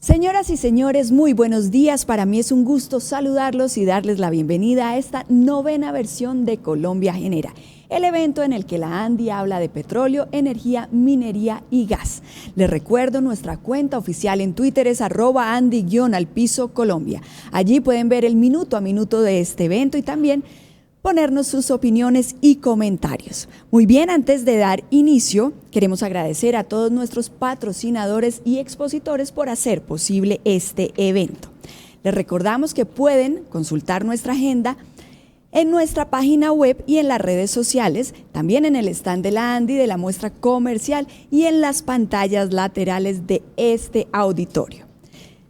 Señoras y señores, muy buenos días. Para mí es un gusto saludarlos y darles la bienvenida a esta novena versión de Colombia Genera, el evento en el que la ANDI habla de petróleo, energía, minería y gas. Les recuerdo, nuestra cuenta oficial en Twitter es @Andi_Colombia. Allí pueden ver el minuto a minuto de este evento y también ponernos sus opiniones y comentarios. Muy bien, antes de dar inicio, queremos agradecer a todos nuestros patrocinadores y expositores por hacer posible este evento. Les recordamos que pueden consultar nuestra agenda en nuestra página web y en las redes sociales, también en el stand de la ANDI, de la muestra comercial y en las pantallas laterales de este auditorio.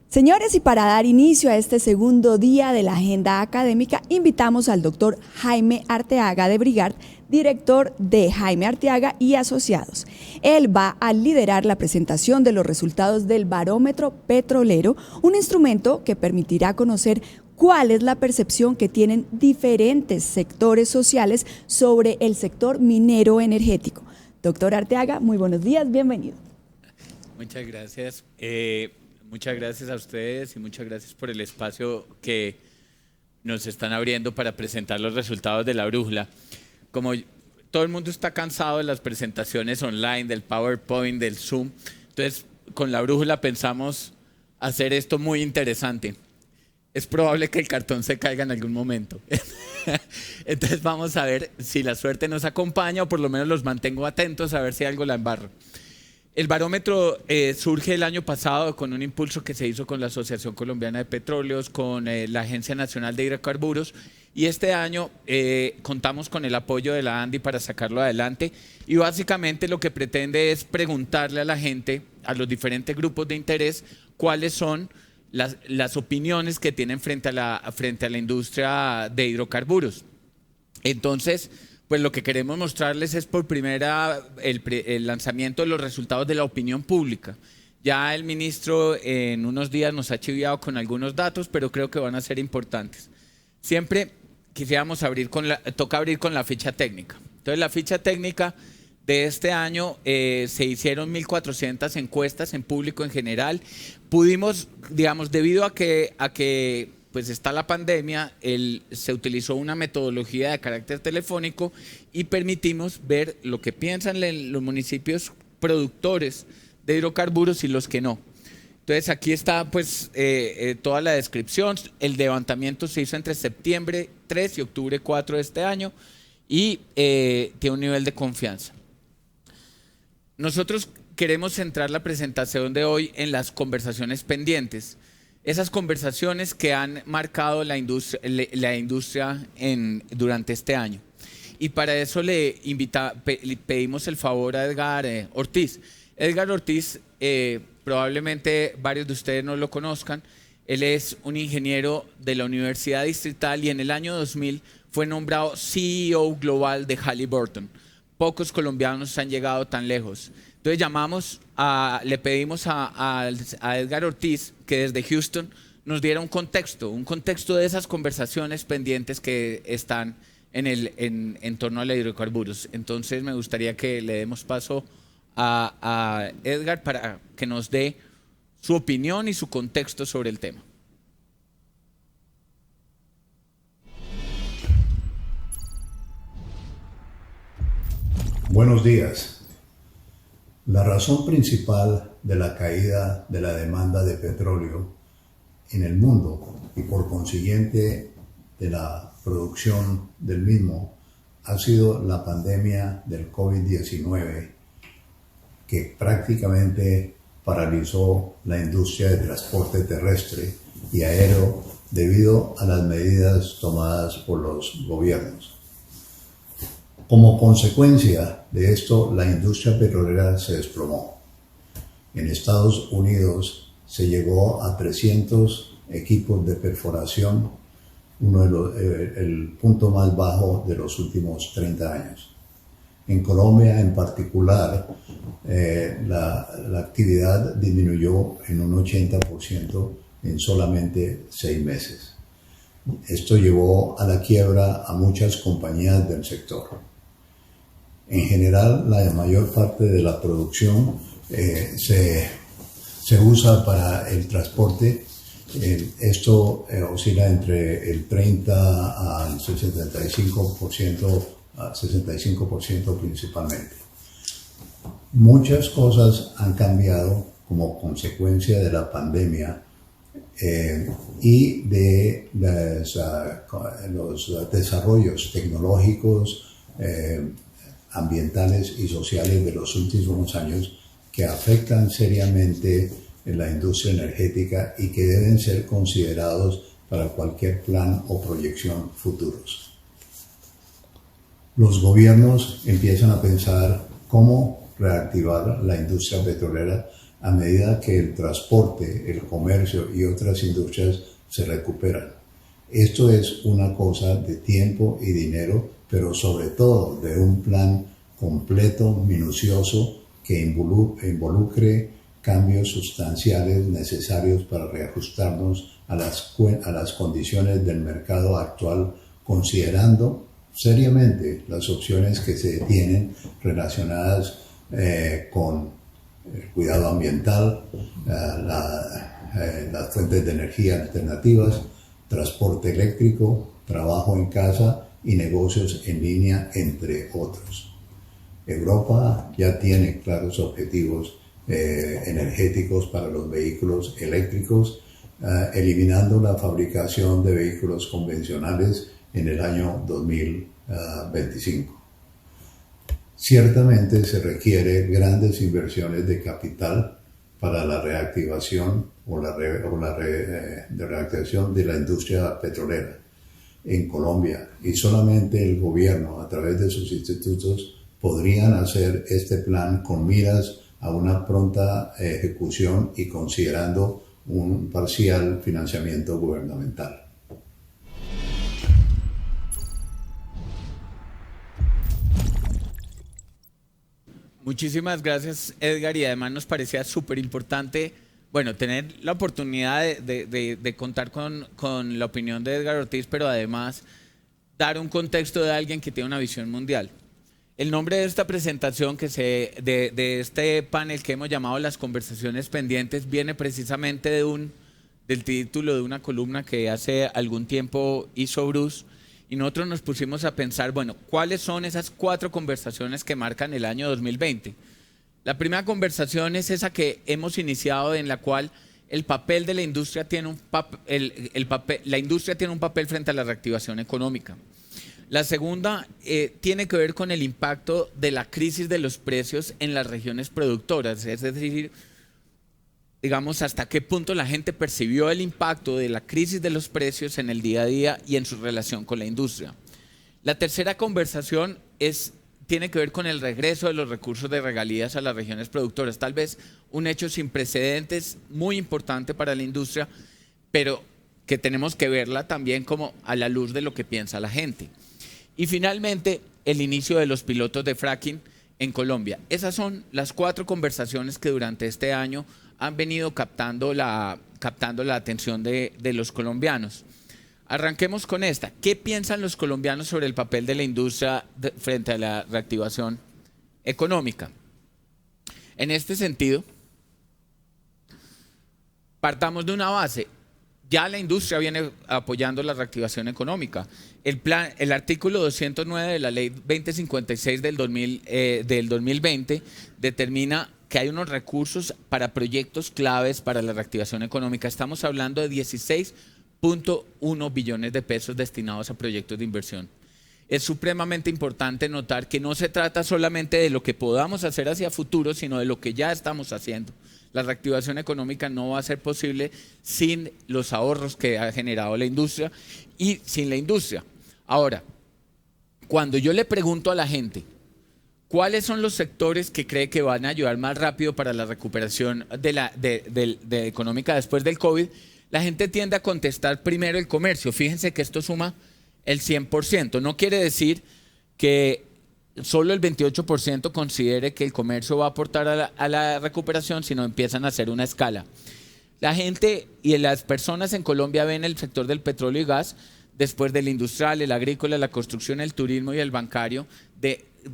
Señores, y para dar inicio a este segundo día de la agenda académica, invitamos al doctor Jaime Arteaga de Brigard, director de Jaime Arteaga y Asociados. Él va a liderar la presentación de los resultados del Barómetro Petrolero, un instrumento que permitirá conocer cuál es la percepción que tienen diferentes sectores sociales sobre el sector minero energético. Doctor Arteaga, muy buenos días, bienvenido. Muchas gracias. Muchas gracias a ustedes y muchas gracias por el espacio que nos están abriendo para presentar los resultados de la brújula. Como todo el mundo está cansado de las presentaciones online, del PowerPoint, del Zoom, entonces con la brújula pensamos hacer esto muy interesante. Es probable que el cartón se caiga en algún momento. Entonces vamos a ver si la suerte nos acompaña o por lo menos los mantengo atentos a ver si algo la embarro. El barómetro surge el año pasado con un impulso que se hizo con la Asociación Colombiana de Petróleos, con la Agencia Nacional de Hidrocarburos, y este año contamos con el apoyo de la ANDI para sacarlo adelante, y básicamente lo que pretende es preguntarle a la gente, a los diferentes grupos de interés, cuáles son las opiniones que tienen frente a la industria de hidrocarburos. Entonces, pues lo que queremos mostrarles es por primera el lanzamiento de los resultados de la opinión pública. Ya el ministro en unos días nos ha chiviado con algunos datos, pero creo que van a ser importantes. Siempre quisiéramos toca abrir con la ficha técnica. Entonces la ficha técnica de este año se hicieron 1.400 encuestas en público en general. Pudimos, digamos, debido a que pues está la pandemia, se utilizó una metodología de carácter telefónico y permitimos ver lo que piensan los municipios productores de hidrocarburos y los que no. Entonces aquí está pues toda la descripción. El levantamiento se hizo entre septiembre 3 y octubre 4 de este año y tiene un nivel de confianza. Nosotros queremos centrar la presentación de hoy en las conversaciones pendientes. Esas conversaciones que han marcado la industria durante este año. Y para eso le pedimos el favor a Edgar Ortiz. Edgar Ortiz, probablemente varios de ustedes no lo conozcan. Él es un ingeniero de la Universidad Distrital y en el año 2000 fue nombrado CEO global de Halliburton. Pocos colombianos han llegado tan lejos. Entonces le pedimos a Edgar Ortiz que desde Houston nos diera un contexto de esas conversaciones pendientes que están en torno a los hidrocarburos. Entonces me gustaría que le demos paso a Edgar para que nos dé su opinión y su contexto sobre el tema. Buenos días. La razón principal de la caída de la demanda de petróleo en el mundo y por consiguiente de la producción del mismo ha sido la pandemia del COVID-19, que prácticamente paralizó la industria de transporte terrestre y aéreo debido a las medidas tomadas por los gobiernos. Como consecuencia de esto, la industria petrolera se desplomó. En Estados Unidos se llegó a 300 equipos de perforación, el punto más bajo de los últimos 30 años. En Colombia, en particular, la actividad disminuyó en un 80% en solamente 6 meses. Esto llevó a la quiebra a muchas compañías del sector. En general, la mayor parte de la producción se se usa para el transporte. Esto oscila entre el 30 al 65% principalmente. Muchas cosas han cambiado como consecuencia de la pandemia y de los desarrollos tecnológicos, ambientales y sociales de los últimos años que afectan seriamente en la industria energética y que deben ser considerados para cualquier plan o proyección futuros. Los gobiernos empiezan a pensar cómo reactivar la industria petrolera a medida que el transporte, el comercio y otras industrias se recuperan. Esto es una cosa de tiempo y dinero, pero sobre todo de un plan completo, minucioso, que involucre cambios sustanciales necesarios para reajustarnos a las condiciones del mercado actual, considerando seriamente las opciones que se tienen relacionadas con el cuidado ambiental, las fuentes de energía alternativas, transporte eléctrico, trabajo en casa y negocios en línea, entre otros. Europa ya tiene claros objetivos energéticos para los vehículos eléctricos, eliminando la fabricación de vehículos convencionales en el año 2025. Ciertamente se requiere grandes inversiones de capital para la reactivación reactivación de la industria petrolera en Colombia, y solamente el gobierno, a través de sus institutos, podrían hacer este plan con miras a una pronta ejecución y considerando un parcial financiamiento gubernamental. Muchísimas gracias, Edgar, y además nos parecía súper importante, bueno, tener la oportunidad de contar con la opinión de Edgar Ortiz, pero además dar un contexto de alguien que tiene una visión mundial. El nombre de esta presentación, de este panel que hemos llamado Las Conversaciones Pendientes, viene precisamente del título de una columna que hace algún tiempo hizo Bruce, y nosotros nos pusimos a pensar, bueno, ¿cuáles son esas 4 conversaciones que marcan el año 2020? La primera conversación es esa que hemos iniciado, en la cual el papel de la industria tiene la industria tiene un papel frente a la reactivación económica. La segunda tiene que ver con el impacto de la crisis de los precios en las regiones productoras, es decir, digamos, hasta qué punto la gente percibió el impacto de la crisis de los precios en el día a día y en su relación con la industria. La tercera conversación tiene que ver con el regreso de los recursos de regalías a las regiones productoras, tal vez un hecho sin precedentes, muy importante para la industria, pero que tenemos que verla también como a la luz de lo que piensa la gente. Y finalmente, el inicio de los pilotos de fracking en Colombia. Esas son las 4 conversaciones que durante este año han venido captando la atención de los colombianos. Arranquemos con esta. ¿Qué piensan los colombianos sobre el papel de la industria frente a la reactivación económica? En este sentido, partamos de una base. Ya la industria viene apoyando la reactivación económica. El artículo 209 de la ley 2056 del 2020 determina que hay unos recursos para proyectos claves para la reactivación económica. Estamos hablando de 16.1 billones de pesos destinados a proyectos de inversión. Es supremamente importante notar que no se trata solamente de lo que podamos hacer hacia futuro, sino de lo que ya estamos haciendo. La reactivación económica no va a ser posible sin los ahorros que ha generado la industria y sin la industria. Ahora, cuando yo le pregunto a la gente cuáles son los sectores que cree que van a ayudar más rápido para la recuperación de económica después del COVID, la gente tiende a contestar primero el comercio. Fíjense que esto suma el 100%. No quiere decir que solo el 28% considere que el comercio va a aportar a la recuperación, sino empiezan a hacer una escala. La gente y las personas en Colombia ven el sector del petróleo y gas, después del industrial, el agrícola, la construcción, el turismo y el bancario,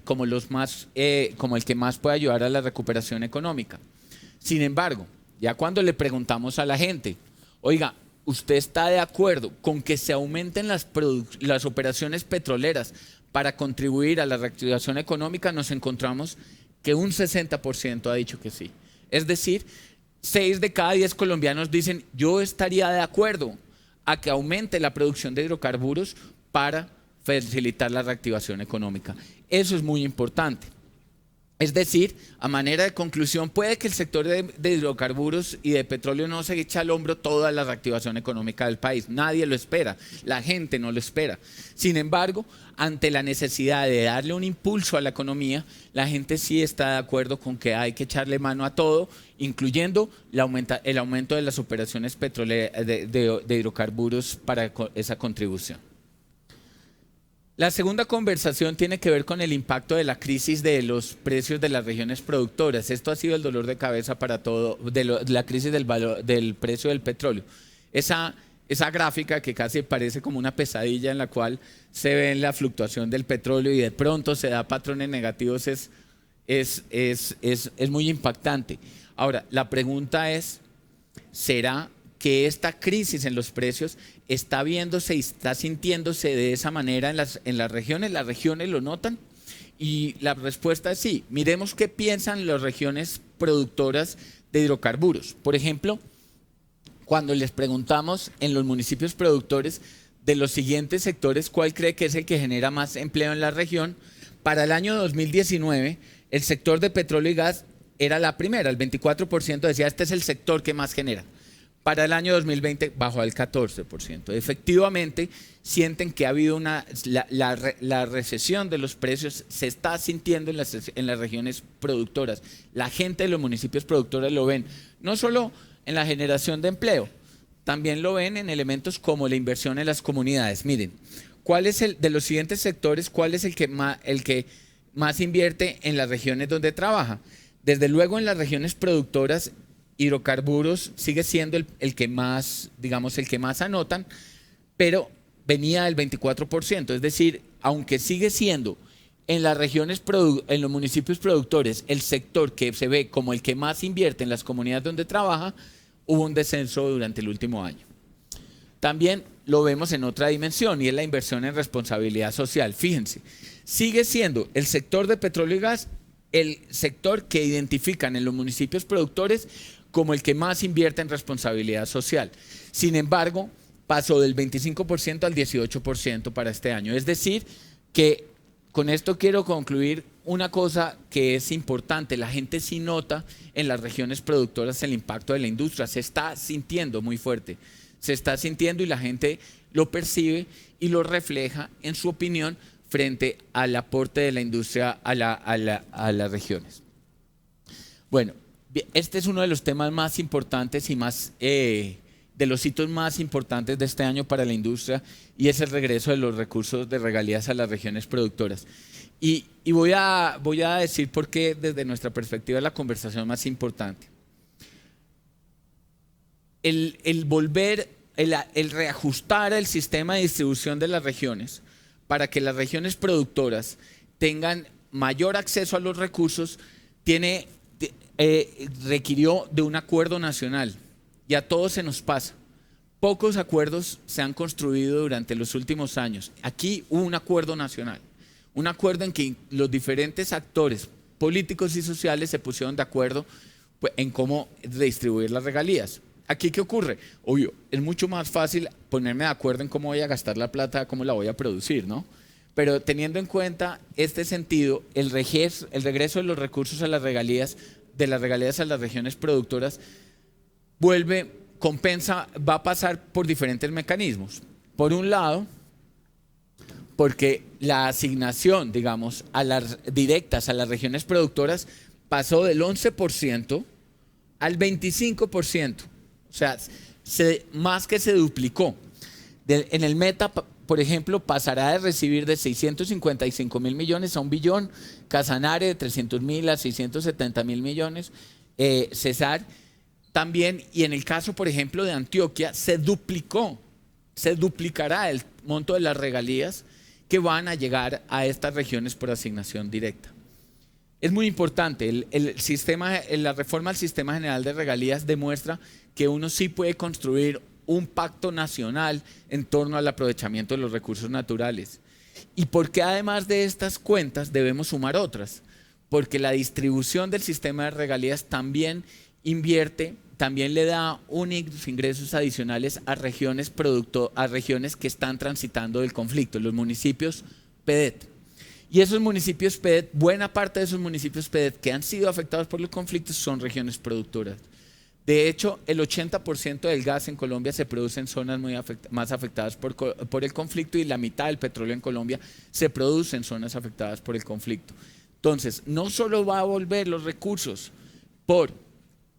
como el que más puede ayudar a la recuperación económica. Sin embargo, Ya cuando le preguntamos a la gente, oiga, ¿usted está de acuerdo con que se aumenten las operaciones petroleras para contribuir a la reactivación económica? Nos encontramos que un 60% ha dicho que sí. Es decir, 6 de cada 10 colombianos dicen, yo estaría de acuerdo a que aumente la producción de hidrocarburos para facilitar la reactivación económica. Eso es muy importante. Es decir, a manera de conclusión, puede que el sector de hidrocarburos y de petróleo no se eche al hombro toda la reactivación económica del país. Nadie lo espera, la gente no lo espera. Sin embargo, ante la necesidad de darle un impulso a la economía, la gente sí está de acuerdo con que hay que echarle mano a todo, incluyendo el aumento de las operaciones petroleras de hidrocarburos para esa contribución. La segunda conversación tiene que ver con el impacto de la crisis de los precios de las regiones productoras. Esto ha sido el dolor de cabeza para todo, la crisis del precio del petróleo. Esa gráfica que casi parece como una pesadilla en la cual se ve la fluctuación del petróleo y de pronto se da patrones negativos es muy impactante. Ahora, la pregunta es, ¿será que esta crisis en los precios está viéndose y está sintiéndose de esa manera en las regiones? ¿Las regiones lo notan? Y la respuesta es sí. Miremos qué piensan las regiones productoras de hidrocarburos. Por ejemplo, cuando les preguntamos en los municipios productores de los siguientes sectores, ¿cuál cree que es el que genera más empleo en la región? Para el año 2019, el sector de petróleo y gas era la primera, el 24% decía este es el sector que más genera. Para el año 2020 bajó al 14%. Efectivamente, sienten que ha habido la recesión de los precios, se está sintiendo en las regiones productoras. La gente de los municipios productores lo ven, no solo en la generación de empleo, también lo ven en elementos como la inversión en las comunidades. Miren, ¿cuál es de los siguientes sectores, cuál es el que más invierte en las regiones donde trabaja? Desde luego en las regiones productoras, hidrocarburos sigue siendo el que más, digamos, el que más anotan, pero venía del 24%, es decir, aunque sigue siendo en las regiones, en los municipios productores, el sector que se ve como el que más invierte en las comunidades donde trabaja, hubo un descenso durante el último año. También lo vemos en otra dimensión y es la inversión en responsabilidad social. Fíjense, sigue siendo el sector de petróleo y gas el sector que identifican en los municipios productores como el que más invierte en responsabilidad social. Sin embargo, pasó del 25% al 18% para este año. Es decir, que con esto quiero concluir una cosa que es importante. La gente sí nota en las regiones productoras el impacto de la industria. Se está sintiendo muy fuerte. Se está sintiendo y la gente lo percibe y lo refleja en su opinión frente al aporte de la industria a las regiones. Bueno, este es uno de los temas más importantes y de los hitos más importantes de este año para la industria y es el regreso de los recursos de regalías a las regiones productoras. Y voy a decir por qué desde nuestra perspectiva es la conversación más importante. El reajustar el sistema de distribución de las regiones para que las regiones productoras tengan mayor acceso a los recursos requirió de un acuerdo nacional y a todos se nos pasa. Pocos acuerdos se han construido durante los últimos años. Aquí hubo un acuerdo nacional, un acuerdo en que los diferentes actores políticos y sociales se pusieron de acuerdo en cómo redistribuir las regalías. ¿Aquí qué ocurre? Obvio, es mucho más fácil ponerme de acuerdo en cómo voy a gastar la plata, cómo la voy a producir, ¿no? Pero teniendo en cuenta este sentido, el regreso de los recursos a las regalías, de las regalías a las regiones productoras, va a pasar por diferentes mecanismos. Por un lado, porque la asignación, digamos, directas a las regiones productoras pasó del 11% al 25%. O sea, más que se duplicó. En el Meta, por ejemplo, pasará de recibir de 655.000 millones a 1 billón, Casanare de 300.000 a 670.000 millones, Cesar también, y en el caso, por ejemplo, de Antioquia, se duplicará el monto de las regalías que van a llegar a estas regiones por asignación directa. Es muy importante. La reforma al sistema general de regalías demuestra que uno sí puede construir un pacto nacional en torno al aprovechamiento de los recursos naturales. ¿Y por qué además de estas cuentas debemos sumar otras? Porque la distribución del sistema de regalías también le da unos ingresos adicionales a regiones que están transitando del conflicto, los municipios PEDET. Y esos municipios PEDET, buena parte de esos municipios PEDET que han sido afectados por los conflictos son regiones productoras. De hecho, el 80% del gas en Colombia se produce en zonas más afectadas por el conflicto, y la mitad del petróleo en Colombia se produce en zonas afectadas por el conflicto. Entonces, no solo va a volver los recursos por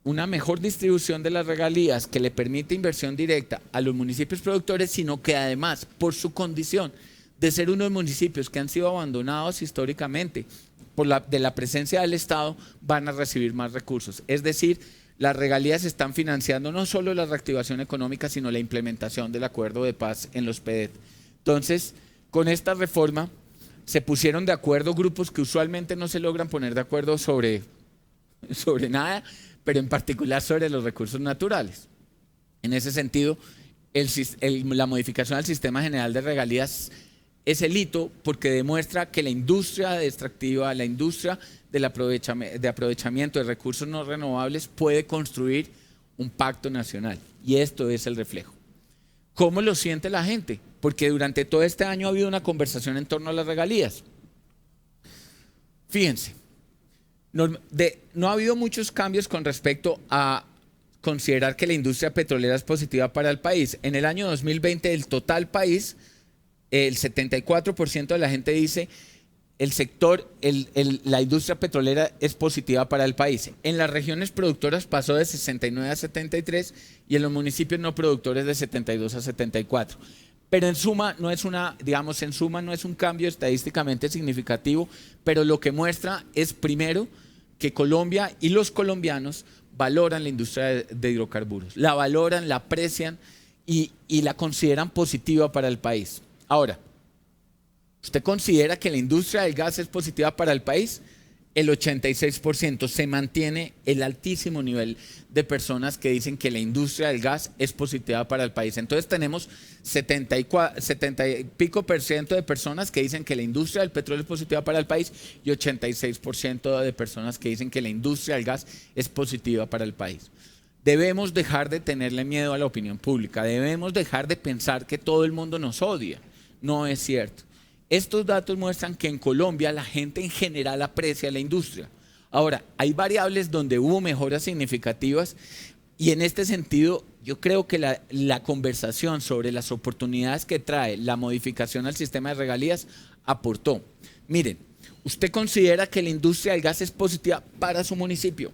una mejor distribución de las regalías que le permite inversión directa a los municipios productores, sino que además, por su condición de ser unos municipios que han sido abandonados históricamente de la presencia del Estado, van a recibir más recursos. Es decir, las regalías están financiando no solo la reactivación económica, sino la implementación del acuerdo de paz en los PEDET. Entonces, con esta reforma se pusieron de acuerdo grupos que usualmente no se logran poner de acuerdo sobre nada, pero en particular sobre los recursos naturales. En ese sentido, la modificación al sistema general de regalías es el hito porque demuestra que la industria extractiva, la industria de aprovechamiento de recursos no renovables puede construir un pacto nacional, y esto es el reflejo. ¿Cómo lo siente la gente? Porque durante todo este año ha habido una conversación en torno a las regalías. Fíjense, no ha habido muchos cambios con respecto a considerar que la industria petrolera es positiva para el país. En el año 2020, el total país, el 74% de la gente dice la industria petrolera es positiva para el país. En las regiones productoras pasó de 69 a 73 y en los municipios no productores de 72 a 74. Pero en suma no es un cambio estadísticamente significativo, pero lo que muestra es primero que Colombia y los colombianos valoran la industria de hidrocarburos, la valoran, la aprecian y la consideran positiva para el país. Ahora, ¿usted considera que la industria del gas es positiva para el país? El 86%. Se mantiene el altísimo nivel de personas que dicen que la industria del gas es positiva para el país. Entonces tenemos 70 y pico % de personas que dicen que la industria del petróleo es positiva para el país y 86% de personas que dicen que la industria del gas es positiva para el país. Debemos dejar de tenerle miedo a la opinión pública, debemos dejar de pensar que todo el mundo nos odia. No es cierto. Estos datos muestran que en Colombia la gente en general aprecia la industria. Ahora, hay variables donde hubo mejoras significativas y en este sentido yo creo que la conversación sobre las oportunidades que trae la modificación al sistema de regalías aportó. Miren, ¿usted considera que la industria del gas es positiva para su municipio?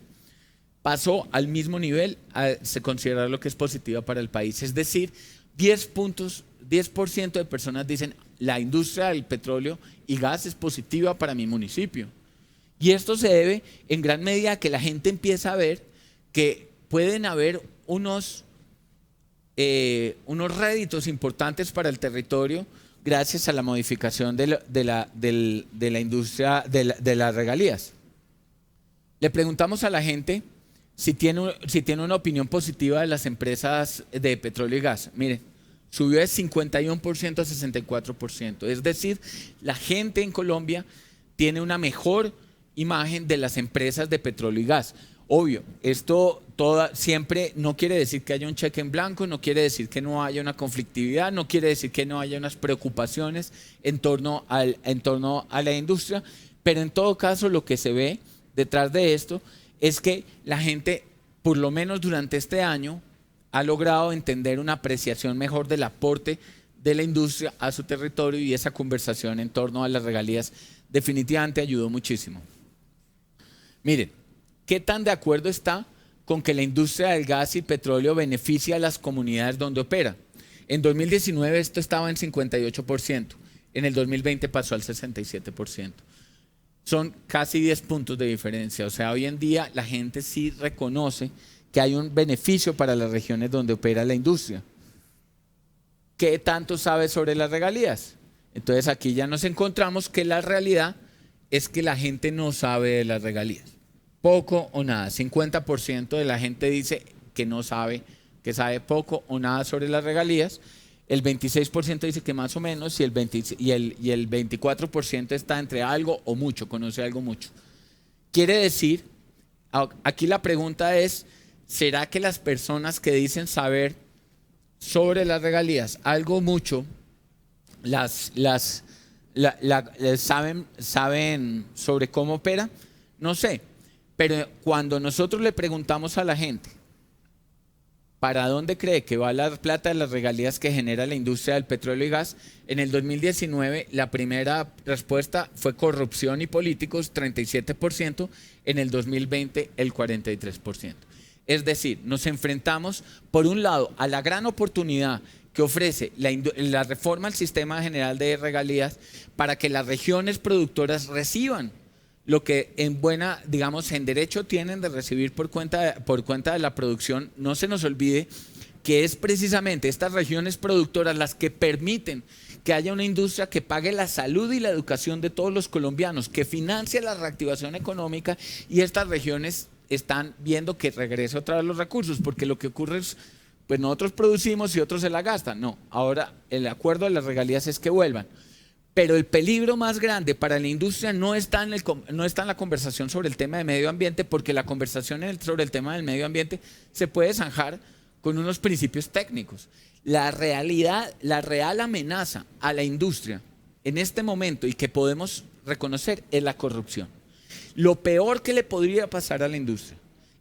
Pasó al mismo nivel a se considera lo que es positiva para el país. Es decir, 10% de personas dicen la industria del petróleo y gas es positiva para mi municipio. Y esto se debe en gran medida a que la gente empieza a ver que pueden haber unos réditos importantes para el territorio gracias a la modificación de la industria de las regalías. Le preguntamos a la gente si tiene una opinión positiva de las empresas de petróleo y gas. Miren, subió de 51% a 64%. Es decir, la gente en Colombia tiene una mejor imagen de las empresas de petróleo y gas. Obvio, esto siempre no quiere decir que haya un cheque en blanco, no quiere decir que no haya una conflictividad, no quiere decir que no haya unas preocupaciones en torno a la industria, pero en todo caso lo que se ve detrás de esto es que la gente, por lo menos durante este año, ha logrado entender una apreciación mejor del aporte de la industria a su territorio, y esa conversación en torno a las regalías definitivamente ayudó muchísimo. Miren, ¿qué tan de acuerdo está con que la industria del gas y petróleo beneficia a las comunidades donde opera? En 2019 esto estaba en 58%, en el 2020 pasó al 67%. Son casi 10 puntos de diferencia, o sea, hoy en día la gente sí reconoce que hay un beneficio para las regiones donde opera la industria. ¿Qué tanto sabe sobre las regalías? Entonces aquí ya nos encontramos que la realidad es que la gente no sabe de las regalías. Poco o nada. 50% de la gente dice que no sabe, que sabe poco o nada sobre las regalías. El 26% dice que más o menos y el 24% está entre algo o mucho, conoce algo mucho. Quiere decir, aquí la pregunta es, ¿será que las personas que dicen saber sobre las regalías algo mucho, saben sobre cómo opera? No sé, pero cuando nosotros le preguntamos a la gente ¿para dónde cree que va la plata de las regalías que genera la industria del petróleo y gas? En el 2019 la primera respuesta fue corrupción y políticos, 37%, en el 2020 el 43%. Es decir, nos enfrentamos por un lado a la gran oportunidad que ofrece la reforma al sistema general de regalías para que las regiones productoras reciban lo que en derecho tienen de recibir por cuenta de la producción. No se nos olvide que es precisamente estas regiones productoras las que permiten que haya una industria que pague la salud y la educación de todos los colombianos, que financie la reactivación económica, y estas regiones están viendo que regrese otra vez los recursos, porque lo que ocurre es, pues nosotros producimos y otros se la gastan. No, ahora el acuerdo de las regalías es que vuelvan. Pero el peligro más grande para la industria no está en la conversación sobre el tema de medio ambiente, porque la conversación sobre el tema del medio ambiente se puede zanjar con unos principios técnicos. La real amenaza a la industria en este momento y que podemos reconocer es la corrupción. Lo peor que le podría pasar a la industria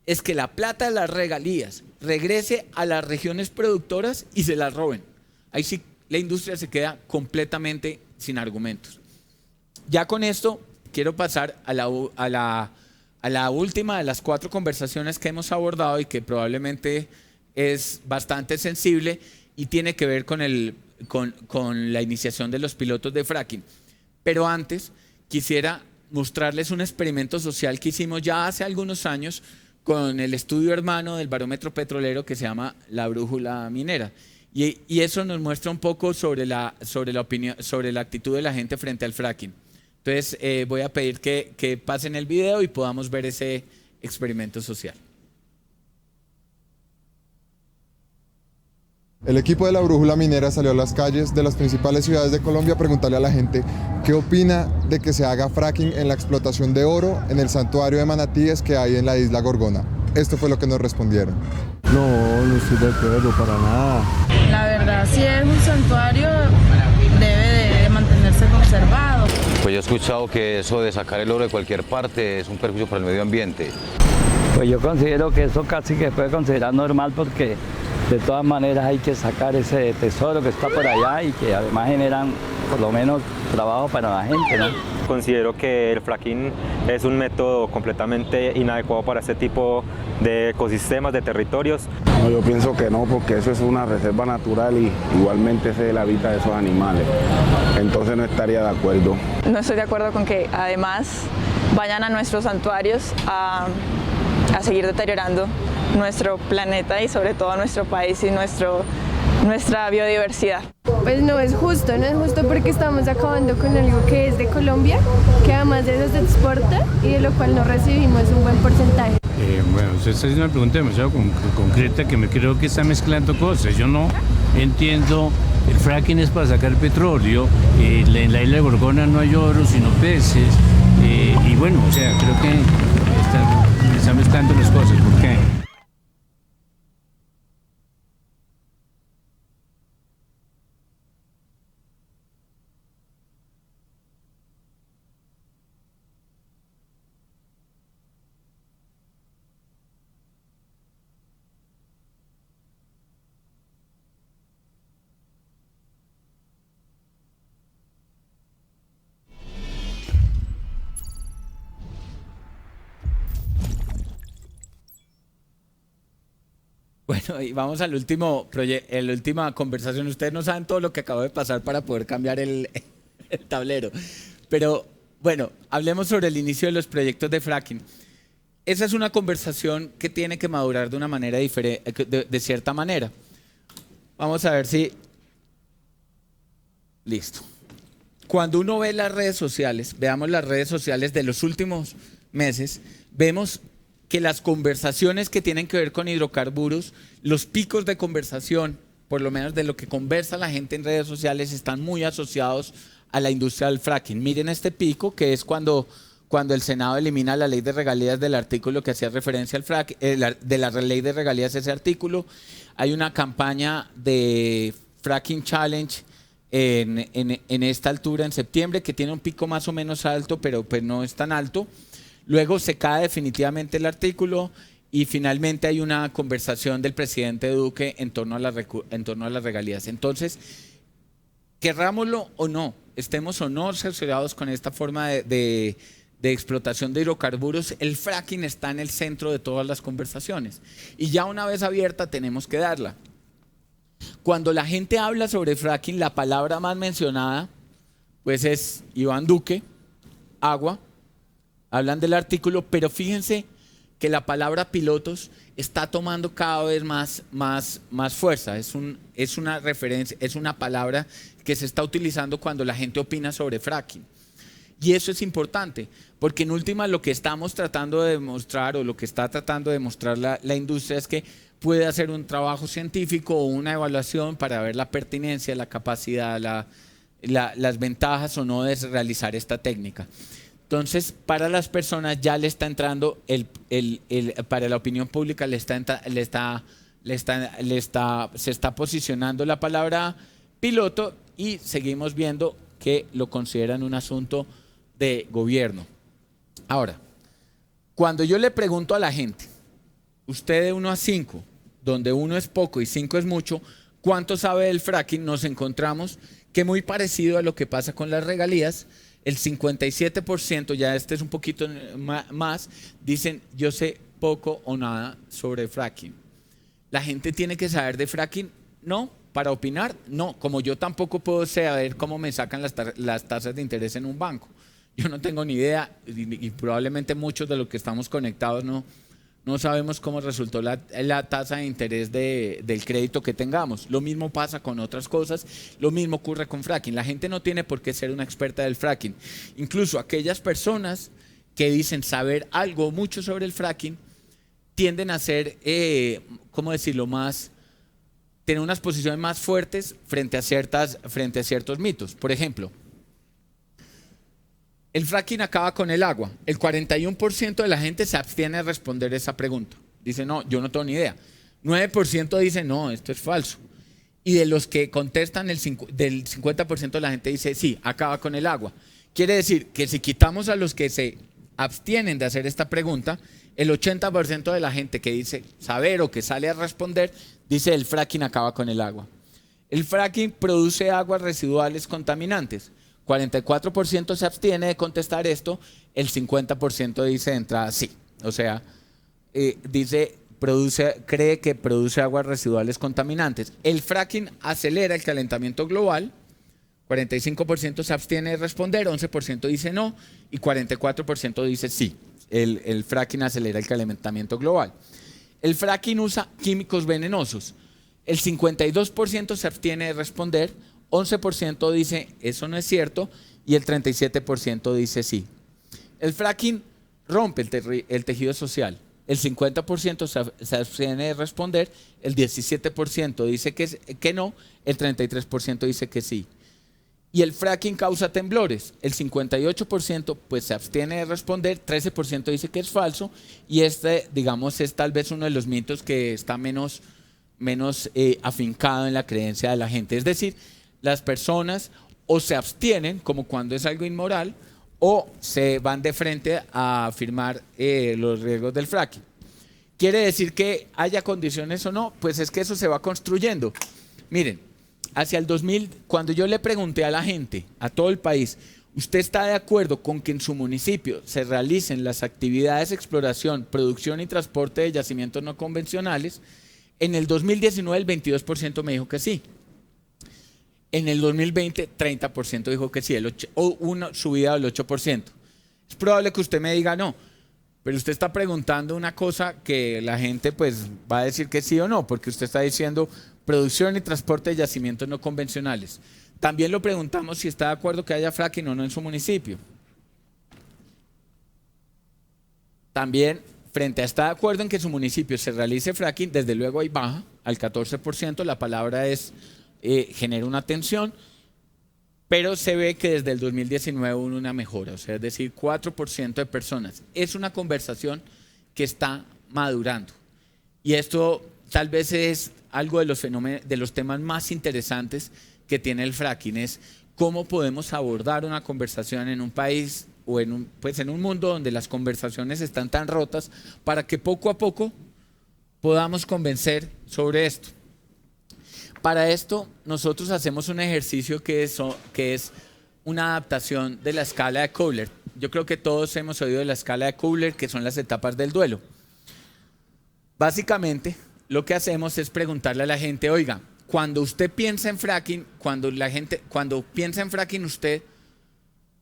es que la plata de las regalías regrese a las regiones productoras y se las roben. Ahí sí la industria se queda completamente sin argumentos. Ya con esto quiero pasar a la última de las 4 conversaciones que hemos abordado y que probablemente es bastante sensible y tiene que ver con la iniciación de los pilotos de fracking. Pero antes quisiera mostrarles un experimento social que hicimos ya hace algunos años con el estudio hermano del barómetro petrolero que se llama La Brújula Minera. Y eso nos muestra un poco sobre la actitud de la gente frente al fracking. Entonces voy a pedir que pasen el video y podamos ver ese experimento social. El equipo de La Brújula Minera salió a las calles de las principales ciudades de Colombia a preguntarle a la gente qué opina de que se haga fracking en la explotación de oro en el santuario de manatíes que hay en la isla Gorgona. Esto fue lo que nos respondieron. No estoy de acuerdo para nada. La verdad, si es un santuario, debe de mantenerse conservado. Pues yo he escuchado que eso de sacar el oro de cualquier parte es un perjuicio para el medio ambiente. Pues yo considero que eso casi que se puede considerar normal, porque de todas maneras hay que sacar ese tesoro que está por allá y que además generan por lo menos trabajo para la gente, ¿no? Considero que el fracking es un método completamente inadecuado para este tipo de ecosistemas, de territorios. No, yo pienso que no, porque eso es una reserva natural y igualmente ese es el hábitat de esos animales. Entonces no estaría de acuerdo. No estoy de acuerdo con que además vayan a nuestros santuarios a seguir deteriorando nuestro planeta y sobre todo nuestro país y nuestra biodiversidad. Pues no es justo porque estamos acabando con algo que es de Colombia, que además de eso se exporta y de lo cual no recibimos un buen porcentaje. Bueno, usted está haciendo una pregunta demasiado concreta que me creo que está mezclando cosas. Yo no entiendo, el fracking es para sacar petróleo, en la isla de Gorgona no hay oro sino peces, y bueno, o sea, creo que está mezclando las cosas. ¿Por qué? Bueno, y vamos al la última conversación. Ustedes no saben todo lo que acabo de pasar para poder cambiar el tablero. Pero bueno, hablemos sobre el inicio de los proyectos de fracking. Esa es una conversación que tiene que madurar de una manera diferente, de cierta manera. Vamos a ver si... Listo. cuando uno ve las redes sociales, veamos las redes sociales de los últimos meses, vemos que las conversaciones que tienen que ver con hidrocarburos, los picos de conversación, por lo menos de lo que conversa la gente en redes sociales, están muy asociados a la industria del fracking. Miren este pico, que es cuando el Senado elimina la ley de regalías del artículo que hacía referencia al fracking, de la ley de regalías ese artículo. Hay una campaña de Fracking Challenge en esta altura, en septiembre, que tiene un pico más o menos alto, pero pues no es tan alto. Luego se cae definitivamente el artículo y finalmente hay una conversación del presidente Duque en torno a las regalías. Entonces, querrámoslo o no, estemos o no asociados con esta forma de explotación de hidrocarburos, el fracking está en el centro de todas las conversaciones. Y ya una vez abierta tenemos que darla. Cuando la gente habla sobre fracking, la palabra más mencionada pues es Iván Duque, agua. Hablan del artículo, pero fíjense que la palabra pilotos está tomando cada vez más fuerza. Es una referencia, es una palabra que se está utilizando cuando la gente opina sobre fracking. Y eso es importante, porque en última lo que estamos tratando de demostrar o lo que está tratando de demostrar la industria es que puede hacer un trabajo científico o una evaluación para ver la pertinencia, la capacidad, las ventajas o no de realizar esta técnica. Entonces, para las personas ya le está entrando, para la opinión pública se está posicionando la palabra piloto y seguimos viendo que lo consideran un asunto de gobierno. Ahora, cuando yo le pregunto a la gente, usted de 1 a 5, donde 1 es poco y 5 es mucho, ¿cuánto sabe del fracking? Nos encontramos que muy parecido a lo que pasa con las regalías, el 57%, ya este es un poquito más, dicen yo sé poco o nada sobre fracking. ¿La gente tiene que saber de fracking? No. ¿Para opinar? No. Como yo tampoco puedo saber cómo me sacan las tasas de interés en un banco. Yo no tengo ni idea y probablemente muchos de los que estamos conectados no sabemos cómo resultó la tasa de interés del crédito que tengamos. Lo mismo pasa con otras cosas, lo mismo ocurre con fracking. La gente no tiene por qué ser una experta del fracking. Incluso aquellas personas que dicen saber algo mucho sobre el fracking tienden a ser, ¿cómo decirlo?, tener unas posiciones más fuertes frente a ciertos mitos. Por ejemplo, el fracking acaba con el agua. El 41% de la gente se abstiene de responder esa pregunta. Dice, no, yo no tengo ni idea. 9% dice, no, esto es falso. Y de los que contestan, del 50% de la gente dice, sí, acaba con el agua. Quiere decir que si quitamos a los que se abstienen de hacer esta pregunta, el 80% de la gente que dice saber o que sale a responder, dice el fracking acaba con el agua. El fracking produce aguas residuales contaminantes. 44% se abstiene de contestar esto, el 50% dice de entrada sí. O sea, cree que produce aguas residuales contaminantes. El fracking acelera el calentamiento global, 45% se abstiene de responder, 11% dice no y 44% dice sí. El fracking acelera el calentamiento global. El fracking usa químicos venenosos. El 52% se abstiene de responder, 11% dice eso no es cierto y el 37% dice sí. El fracking rompe el tejido social. El 50% se abstiene de responder, el 17% dice que no, el 33% dice que sí. Y el fracking causa temblores. El 58% pues se abstiene de responder, 13% dice que es falso y digamos, es tal vez uno de los mitos que está menos afincado en la creencia de la gente. Es decir, las personas o se abstienen, como cuando es algo inmoral, o se van de frente a afirmar los riesgos del fracking. ¿Quiere decir que haya condiciones o no? Pues es que eso se va construyendo. Miren, hacia el 2000, cuando yo le pregunté a la gente, a todo el país, ¿usted está de acuerdo con que en su municipio se realicen las actividades de exploración, producción y transporte de yacimientos no convencionales? En el 2019 el 22% me dijo que sí. En el 2020 30% dijo que sí, o una subida del 8%. Es probable que usted me diga no, pero usted está preguntando una cosa que la gente pues va a decir que sí o no, porque usted está diciendo producción y transporte de yacimientos no convencionales. También lo preguntamos si está de acuerdo que haya fracking o no en su municipio. También, frente a estar de acuerdo en que su municipio se realice fracking, desde luego ahí baja al 14%, la palabra es genera una tensión, pero se ve que desde el 2019 hubo una mejora, o sea, es decir, 4% de personas. Es una conversación que está madurando. Y esto tal vez es algo de los fenómenos, de los temas más interesantes que tiene el fracking, es cómo podemos abordar una conversación en un país o en un mundo donde las conversaciones están tan rotas, para que poco a poco podamos convencer sobre esto. Para esto nosotros hacemos un ejercicio que es una adaptación de la escala de Kohler. Yo creo que todos hemos oído de la escala de Kohler, que son las etapas del duelo. Básicamente lo que hacemos es preguntarle a la gente, oiga, cuando usted piensa en fracking, cuando piensa en fracking usted,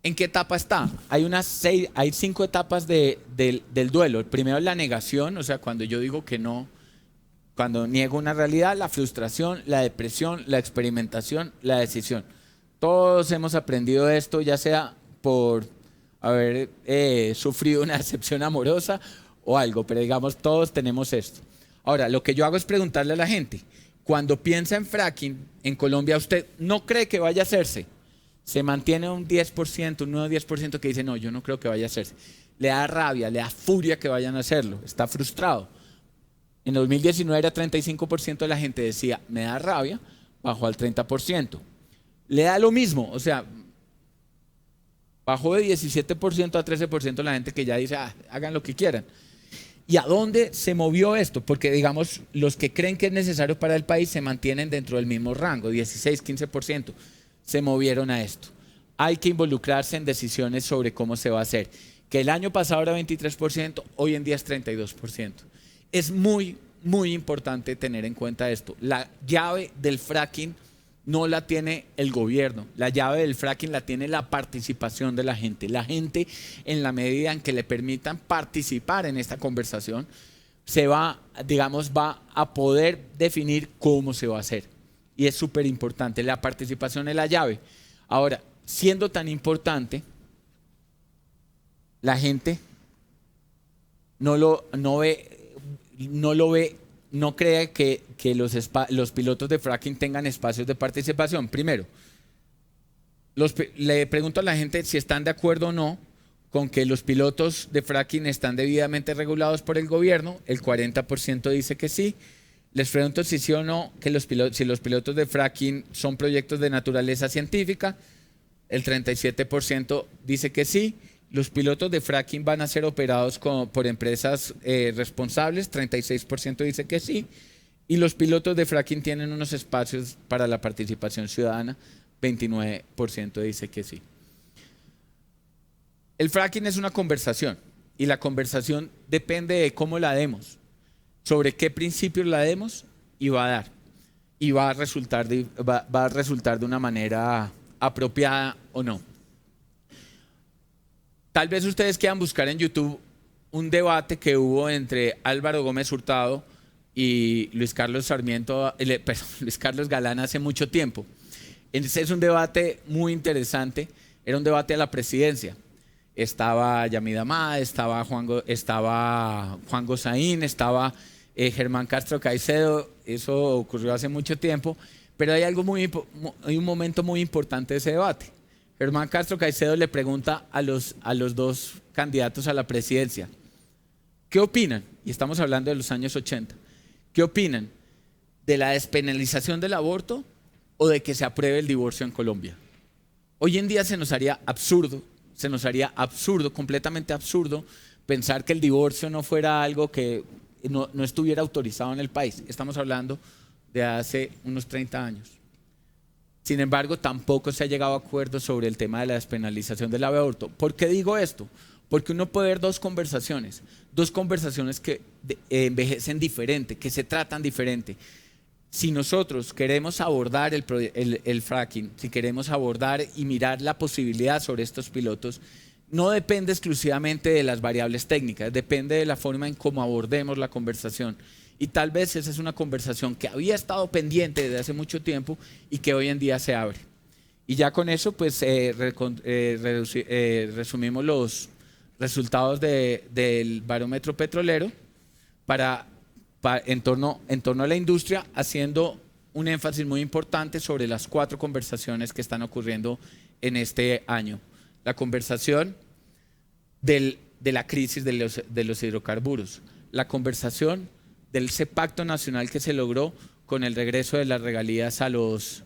¿en qué etapa está? Hay 5 etapas del duelo. El primero es la negación, o sea, cuando yo digo que no, cuando niego una realidad, la frustración, la depresión, la experimentación, la decisión. Todos hemos aprendido esto, ya sea por haber sufrido una decepción amorosa o algo, pero digamos, todos tenemos esto. Ahora, lo que yo hago es preguntarle a la gente, cuando piensa en fracking en Colombia, ¿usted no cree que vaya a hacerse? Se mantiene un 10%, un nuevo 10% que dice, no, yo no creo que vaya a hacerse. Le da rabia, le da furia que vayan a hacerlo, está frustrado. En 2019 era 35% de la gente decía, me da rabia, bajó al 30%. Le da lo mismo, o sea, bajó de 17% a 13% la gente que ya dice, hagan lo que quieran. ¿Y a dónde se movió esto? Porque, digamos, los que creen que es necesario para el país se mantienen dentro del mismo rango, 16, 15%. Se movieron a esto. Hay que involucrarse en decisiones sobre cómo se va a hacer. Que el año pasado era 23%, hoy en día es 32%. Es muy, muy importante tener en cuenta esto. La llave del fracking no la tiene el gobierno. La llave del fracking la tiene la participación de la gente. La gente, en la medida en que le permitan participar en esta conversación, va a poder definir cómo se va a hacer. Y es súper importante. La participación es la llave. Ahora, siendo tan importante, la gente no cree que los pilotos de fracking tengan espacios de participación. Primero, le pregunto a la gente si están de acuerdo o no con que los pilotos de fracking están debidamente regulados por el gobierno. El 40% dice que sí. Les pregunto si sí o no, si los pilotos de fracking son proyectos de naturaleza científica. El 37% dice que sí. Los pilotos de fracking van a ser operados por empresas responsables, 36% dice que sí. Y los pilotos de fracking tienen unos espacios para la participación ciudadana, 29% dice que sí. El fracking es una conversación y la conversación depende de cómo la demos, sobre qué principios la demos y va a dar. Y va a resultar de una manera apropiada o no. Tal vez ustedes quieran buscar en YouTube un debate que hubo entre Álvaro Gómez Hurtado y Luis Carlos Galán hace mucho tiempo. Ese es un debate muy interesante, era un debate a la presidencia. Estaba Yamida Amad, estaba Juan Gozaín, estaba Germán Castro Caicedo. Eso ocurrió hace mucho tiempo, pero hay un momento muy importante de ese debate. Germán Castro Caicedo le pregunta a los dos candidatos a la presidencia, ¿qué opinan? Y estamos hablando de los años 80. ¿Qué opinan? ¿De la despenalización del aborto o de que se apruebe el divorcio en Colombia? Hoy en día se nos haría absurdo, completamente absurdo, pensar que el divorcio no fuera algo que no estuviera autorizado en el país. Estamos hablando de hace unos 30 años. Sin embargo, tampoco se ha llegado a acuerdo sobre el tema de la despenalización del aborto. ¿Por qué digo esto? Porque uno puede ver dos conversaciones que envejecen diferente, que se tratan diferente. Si nosotros queremos abordar el fracking, si queremos abordar y mirar la posibilidad sobre estos pilotos, no depende exclusivamente de las variables técnicas, depende de la forma en cómo abordemos la conversación. Y tal vez esa es una conversación que había estado pendiente desde hace mucho tiempo y que hoy en día se abre. Y ya con eso, pues resumimos los resultados del barómetro petrolero en torno a la industria, haciendo un énfasis muy importante sobre las 4 conversaciones que están ocurriendo en este año. La conversación de la crisis de los hidrocarburos, la conversación de ese pacto nacional que se logró con el regreso de las regalías a los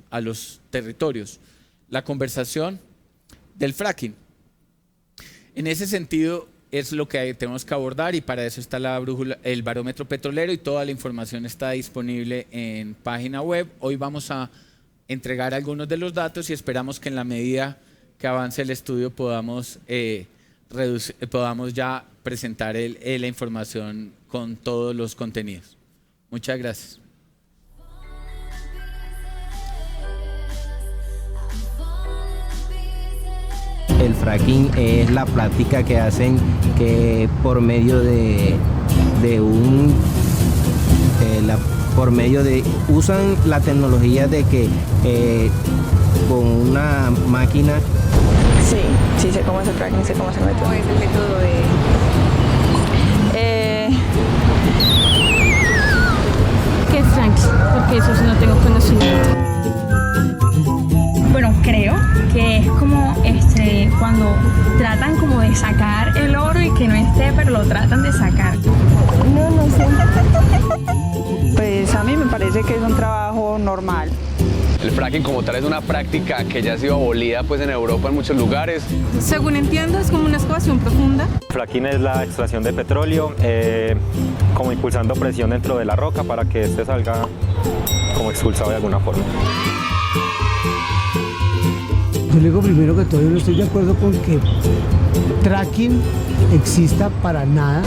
territorios, la conversación del fracking. En ese sentido es lo que tenemos que abordar, y para eso está la brújula, el barómetro petrolero, y toda la información está disponible en página web. Hoy vamos a entregar algunos de los datos y esperamos que en la medida que avance el estudio podamos ya presentar la información con todos los contenidos. Muchas gracias. El fracking es la práctica que hacen que por medio usan la tecnología de que con una máquina. Sí sé cómo es el fracking, sé cómo es el método. ¿Cómo es el método de...? ¿Qué es fracking? Porque eso sí no tengo conocimiento. Bueno, creo que es como cuando tratan como de sacar el oro y que no esté, pero lo tratan de sacar. No sé. Pues a mí me parece que es un trabajo normal. El fracking como tal es una práctica que ya ha sido abolida pues en Europa en muchos lugares. Según entiendo, es como una excavación profunda. Fracking es la extracción de petróleo, como impulsando presión dentro de la roca para que este salga como expulsado de alguna forma. Yo le digo primero que todo, yo no estoy de acuerdo con que fracking exista para nada.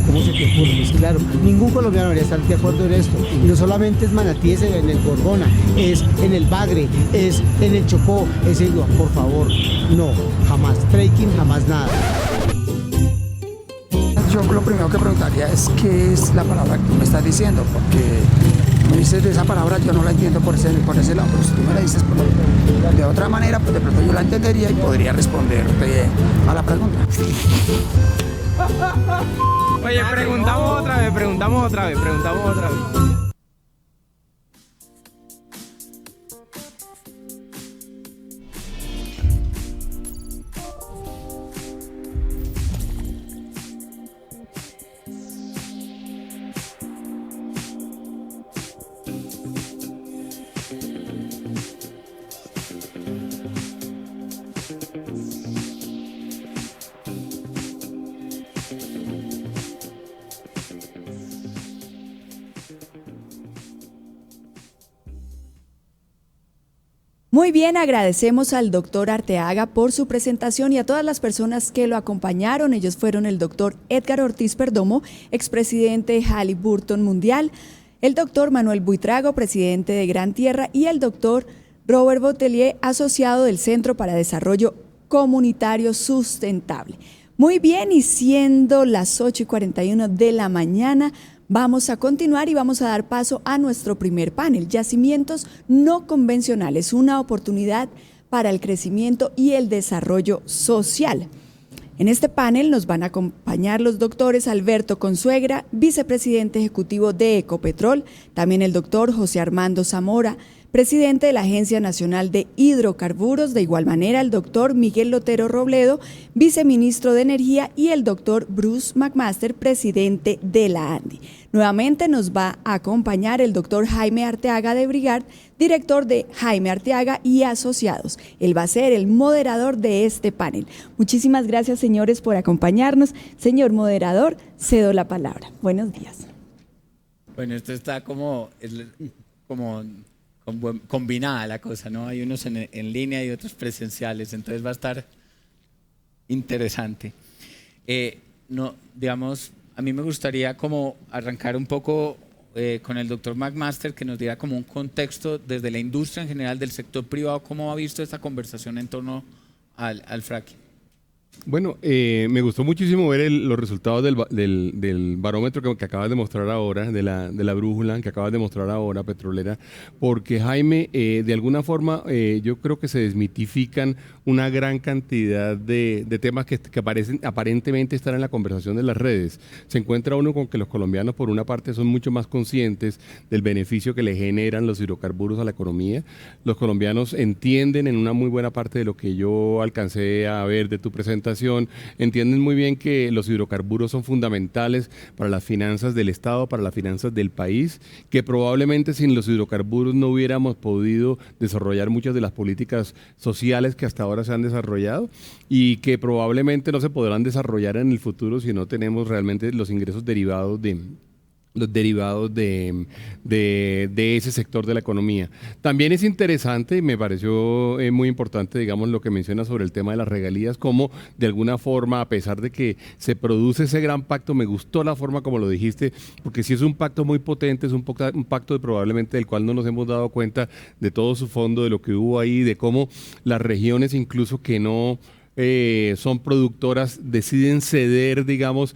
¿Cómo se te ocurre? Pues claro, ningún colombiano debería estar de acuerdo en esto. Y no solamente es Manatí, es en el Gorgona, es en el Bagre, es en el Chocó, es en... Por favor, no, jamás. Fracking, jamás nada. Yo lo primero que preguntaría es qué es la palabra que tú me estás diciendo, porque me dices de esa palabra, yo no la entiendo por ese lado, pero si tú me la dices de otra manera, pues de pronto yo la entendería y podría responderte a la pregunta. Oye, preguntamos otra vez. Muy bien, agradecemos al doctor Arteaga por su presentación y a todas las personas que lo acompañaron. Ellos fueron el doctor Edgar Ortiz Perdomo, expresidente de Halliburton Mundial, el doctor Manuel Buitrago, presidente de Gran Tierra, y el doctor Robert Botelier, asociado del Centro para Desarrollo Comunitario Sustentable. Muy bien, y siendo las 8:41 de la mañana, vamos a continuar y vamos a dar paso a nuestro primer panel, Yacimientos no convencionales, una oportunidad para el crecimiento y el desarrollo social. En este panel nos van a acompañar los doctores Alberto Consuegra, vicepresidente ejecutivo de Ecopetrol, también el doctor José Armando Zamora, presidente de la Agencia Nacional de Hidrocarburos, de igual manera el doctor Miguel Lotero Robledo, viceministro de Energía, y el doctor Bruce McMaster, presidente de la ANDI. Nuevamente nos va a acompañar el doctor Jaime Arteaga de Brigard, director de Jaime Arteaga y Asociados. Él va a ser el moderador de este panel. Muchísimas gracias, señores, por acompañarnos. Señor moderador, cedo la palabra. Buenos días. Bueno, esto está como combinada la cosa, ¿no? Hay unos en línea y otros presenciales, entonces va a estar interesante. A mí me gustaría como arrancar un poco con el doctor McMaster, que nos diera como un contexto desde la industria en general, del sector privado, cómo ha visto esta conversación en torno al fracking. Bueno, me gustó muchísimo ver los resultados del barómetro que acabas de mostrar ahora, de la brújula que acabas de mostrar ahora, petrolera, porque Jaime, de alguna forma, yo creo que se desmitifican una gran cantidad de temas que aparentemente están en la conversación de las redes. Se encuentra uno con que los colombianos, por una parte, son mucho más conscientes del beneficio que le generan los hidrocarburos a la economía. Los colombianos entienden en una muy buena parte de lo que yo alcancé a ver de tu presentación, entienden muy bien que los hidrocarburos son fundamentales para las finanzas del Estado, para las finanzas del país, que probablemente sin los hidrocarburos no hubiéramos podido desarrollar muchas de las políticas sociales que hasta ahora se han desarrollado y que probablemente no se podrán desarrollar en el futuro si no tenemos realmente los ingresos derivados de ese sector de la economía. También es interesante, y me pareció muy importante, digamos, lo que mencionas sobre el tema de las regalías, como de alguna forma, a pesar de que se produce ese gran pacto, me gustó la forma como lo dijiste, porque sí es un pacto muy potente, es un pacto probablemente del cual no nos hemos dado cuenta de todo su fondo, de lo que hubo ahí, de cómo las regiones incluso que no son productoras, deciden ceder, digamos,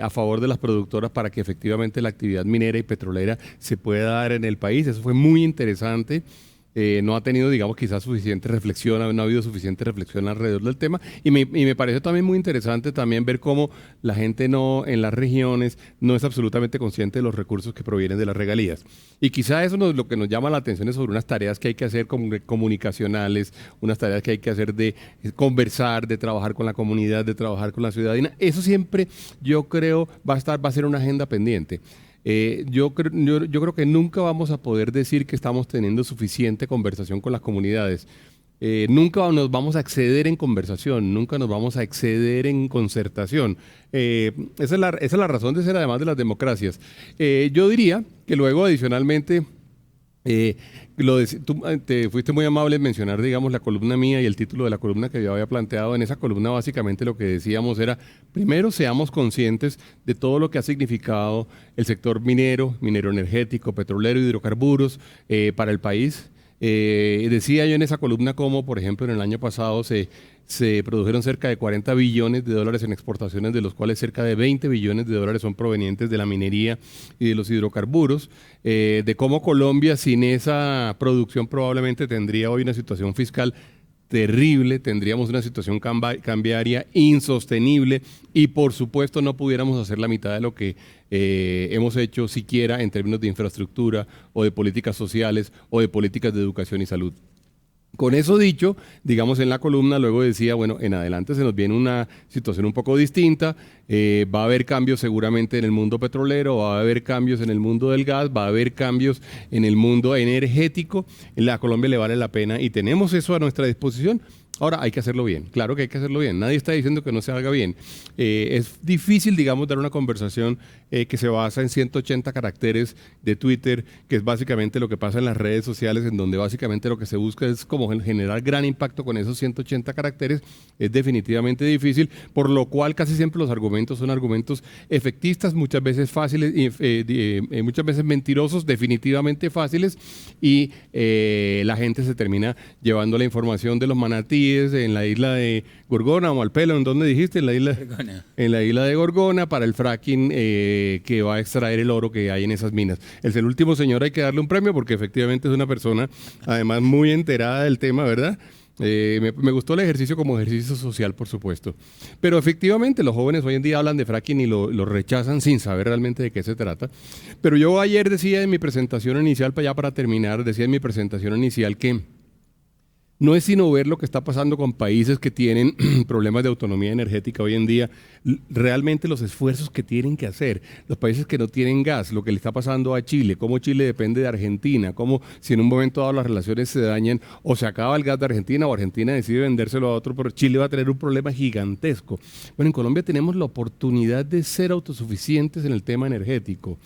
a favor de las productoras para que efectivamente la actividad minera y petrolera se pueda dar en el país. Eso fue muy interesante. No ha tenido, digamos, quizás suficiente reflexión, no ha habido suficiente reflexión alrededor del tema y me parece también muy interesante también ver cómo la gente en las regiones no es absolutamente consciente de los recursos que provienen de las regalías. Y quizá eso lo que nos llama la atención es sobre unas tareas que hay que hacer comunicacionales, unas tareas que hay que hacer de conversar, de trabajar con la comunidad, de trabajar con la ciudadanía. Eso siempre, yo creo, va a ser una agenda pendiente. Yo creo que nunca vamos a poder decir que estamos teniendo suficiente conversación con las comunidades. Nunca nos vamos a exceder en conversación, nunca nos vamos a exceder en concertación. Esa es la razón de ser, además de las democracias. Yo diría que luego, adicionalmente, tú te fuiste muy amable en mencionar, digamos, la columna mía y el título de la columna que yo había planteado. En esa columna básicamente lo que decíamos era, primero seamos conscientes de todo lo que ha significado el sector minero energético, petrolero, hidrocarburos para el país. Decía yo en esa columna cómo, por ejemplo, en el año pasado se produjeron cerca de 40 billones de dólares en exportaciones, de los cuales cerca de 20 billones de dólares son provenientes de la minería y de los hidrocarburos, de cómo Colombia sin esa producción probablemente tendría hoy una situación fiscal terrible, tendríamos una situación cambiaria insostenible y por supuesto no pudiéramos hacer la mitad de lo que hemos hecho siquiera en términos de infraestructura o de políticas sociales o de políticas de educación y salud. Con eso dicho, digamos en la columna luego decía, bueno, en adelante se nos viene una situación un poco distinta, va a haber cambios seguramente en el mundo petrolero, va a haber cambios en el mundo del gas, va a haber cambios en el mundo energético, a Colombia le vale la pena y tenemos eso a nuestra disposición. Ahora hay que hacerlo bien, claro que hay que hacerlo bien, nadie está diciendo que no se haga bien. Es difícil, digamos, dar una conversación que se basa en 180 caracteres de Twitter, que es básicamente lo que pasa en las redes sociales, en donde básicamente lo que se busca es como generar gran impacto con esos 180 caracteres, es definitivamente difícil, por lo cual casi siempre los argumentos son argumentos efectistas, muchas veces fáciles, muchas veces mentirosos, definitivamente fáciles, y la gente se termina llevando la información de los manatíes en la isla de Gorgona o Malpelo, ¿en dónde dijiste? En la isla de Gorgona para el fracking que va a extraer el oro que hay en esas minas. El último señor hay que darle un premio porque efectivamente es una persona además muy enterada del tema, ¿verdad? Me gustó el ejercicio como ejercicio social, por supuesto. Pero efectivamente los jóvenes hoy en día hablan de fracking y lo rechazan sin saber realmente de qué se trata. Pero yo ayer decía en mi presentación inicial, para terminar, decía en mi presentación inicial que no es sino ver lo que está pasando con países que tienen problemas de autonomía energética hoy en día, realmente los esfuerzos que tienen que hacer, los países que no tienen gas, lo que le está pasando a Chile, cómo Chile depende de Argentina, cómo si en un momento dado las relaciones se dañan o se acaba el gas de Argentina o Argentina decide vendérselo a otro, pero Chile va a tener un problema gigantesco. Bueno, en Colombia tenemos la oportunidad de ser autosuficientes en el tema energético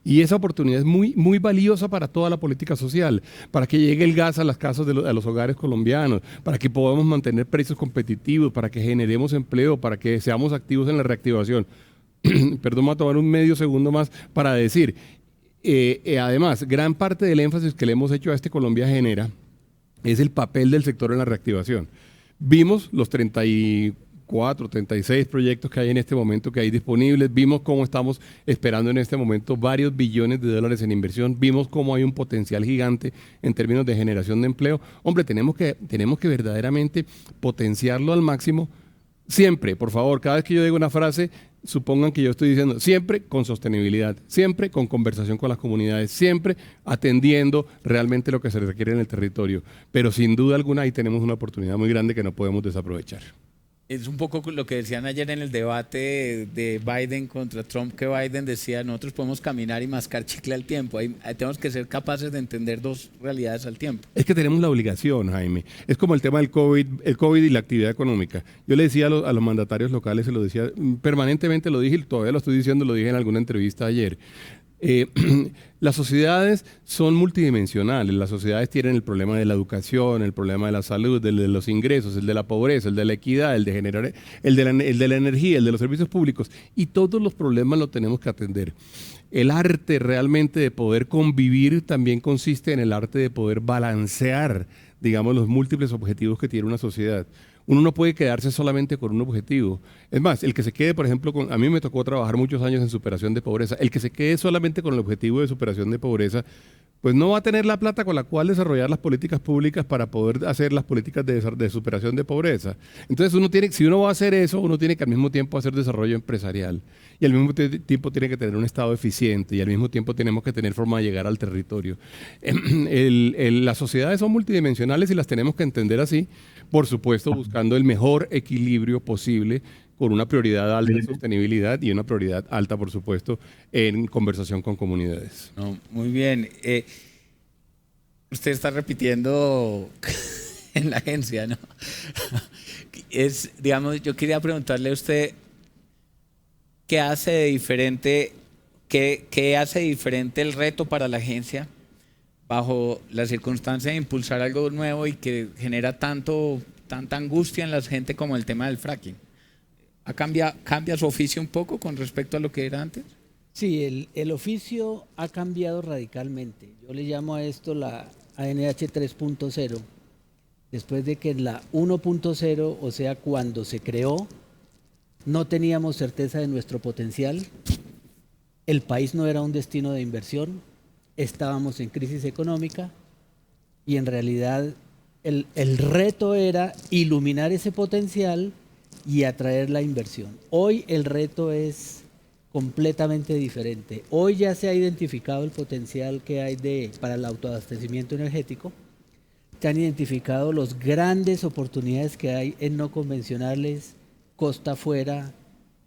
y esa oportunidad es muy, muy valiosa para toda la política social, para que llegue el gas a las casas a los hogares colombianos, para que podamos mantener precios competitivos, para que generemos empleo, para que seamos activos en la reactivación. Perdón, voy a tomar un medio segundo más para decir, además, gran parte del énfasis que le hemos hecho a Colombia Genera es el papel del sector en la reactivación. Vimos los 34 34, 36 proyectos que hay en este momento que hay disponibles. Vimos cómo estamos esperando en este momento varios billones de dólares en inversión. Vimos cómo hay un potencial gigante en términos de generación de empleo. Hombre, tenemos que verdaderamente potenciarlo al máximo. Siempre, por favor, cada vez que yo digo una frase, supongan que yo estoy diciendo siempre con sostenibilidad, siempre con conversación con las comunidades, siempre atendiendo realmente lo que se requiere en el territorio. Pero sin duda alguna ahí tenemos una oportunidad muy grande que no podemos desaprovechar. Es un poco lo que decían ayer en el debate de Biden contra Trump, que Biden decía, nosotros podemos caminar y mascar chicle al tiempo. Ahí tenemos que ser capaces de entender dos realidades al tiempo. Es que tenemos la obligación, Jaime. Es como el tema del COVID y la actividad económica. Yo le decía a los mandatarios locales, se lo decía permanentemente, lo dije, todavía lo estoy diciendo, lo dije en alguna entrevista ayer. Las sociedades son multidimensionales. Las sociedades tienen el problema de la educación, el problema de la salud, el de los ingresos, el de la pobreza, el de la equidad, el de generar, el de la energía, el de los servicios públicos. Y todos los problemas los tenemos que atender. El arte realmente de poder convivir también consiste en el arte de poder balancear, digamos, los múltiples objetivos que tiene una sociedad. Uno no puede quedarse solamente con un objetivo. Es más, el que se quede, por ejemplo, a mí me tocó trabajar muchos años en superación de pobreza. El que se quede solamente con el objetivo de superación de pobreza, pues no va a tener la plata con la cual desarrollar las políticas públicas para poder hacer las políticas de superación de pobreza. Entonces, si uno va a hacer eso, uno tiene que al mismo tiempo hacer desarrollo empresarial. Y al mismo tiempo tiene que tener un Estado eficiente y al mismo tiempo tenemos que tener forma de llegar al territorio. Las sociedades son multidimensionales y las tenemos que entender así, por supuesto buscando el mejor equilibrio posible con una prioridad alta en sostenibilidad y una prioridad alta, por supuesto, en conversación con comunidades. No, muy bien. Usted está repitiendo en la agencia, ¿no? Digamos, yo quería preguntarle a usted, ¿qué hace de diferente el reto para la agencia bajo la circunstancia de impulsar algo nuevo y que genera tanta angustia en la gente como el tema del fracking? ¿Cambia su oficio un poco con respecto a lo que era antes? Sí, el oficio ha cambiado radicalmente. Yo le llamo a esto la ANH 3.0, después de que en la 1.0, o sea, cuando se creó, no teníamos certeza de nuestro potencial, el país no era un destino de inversión, estábamos en crisis económica y en realidad el reto era iluminar ese potencial y atraer la inversión. Hoy el reto es completamente diferente. Hoy ya se ha identificado el potencial que hay para el autoabastecimiento energético, se han identificado las grandes oportunidades que hay en no convencionales, costa afuera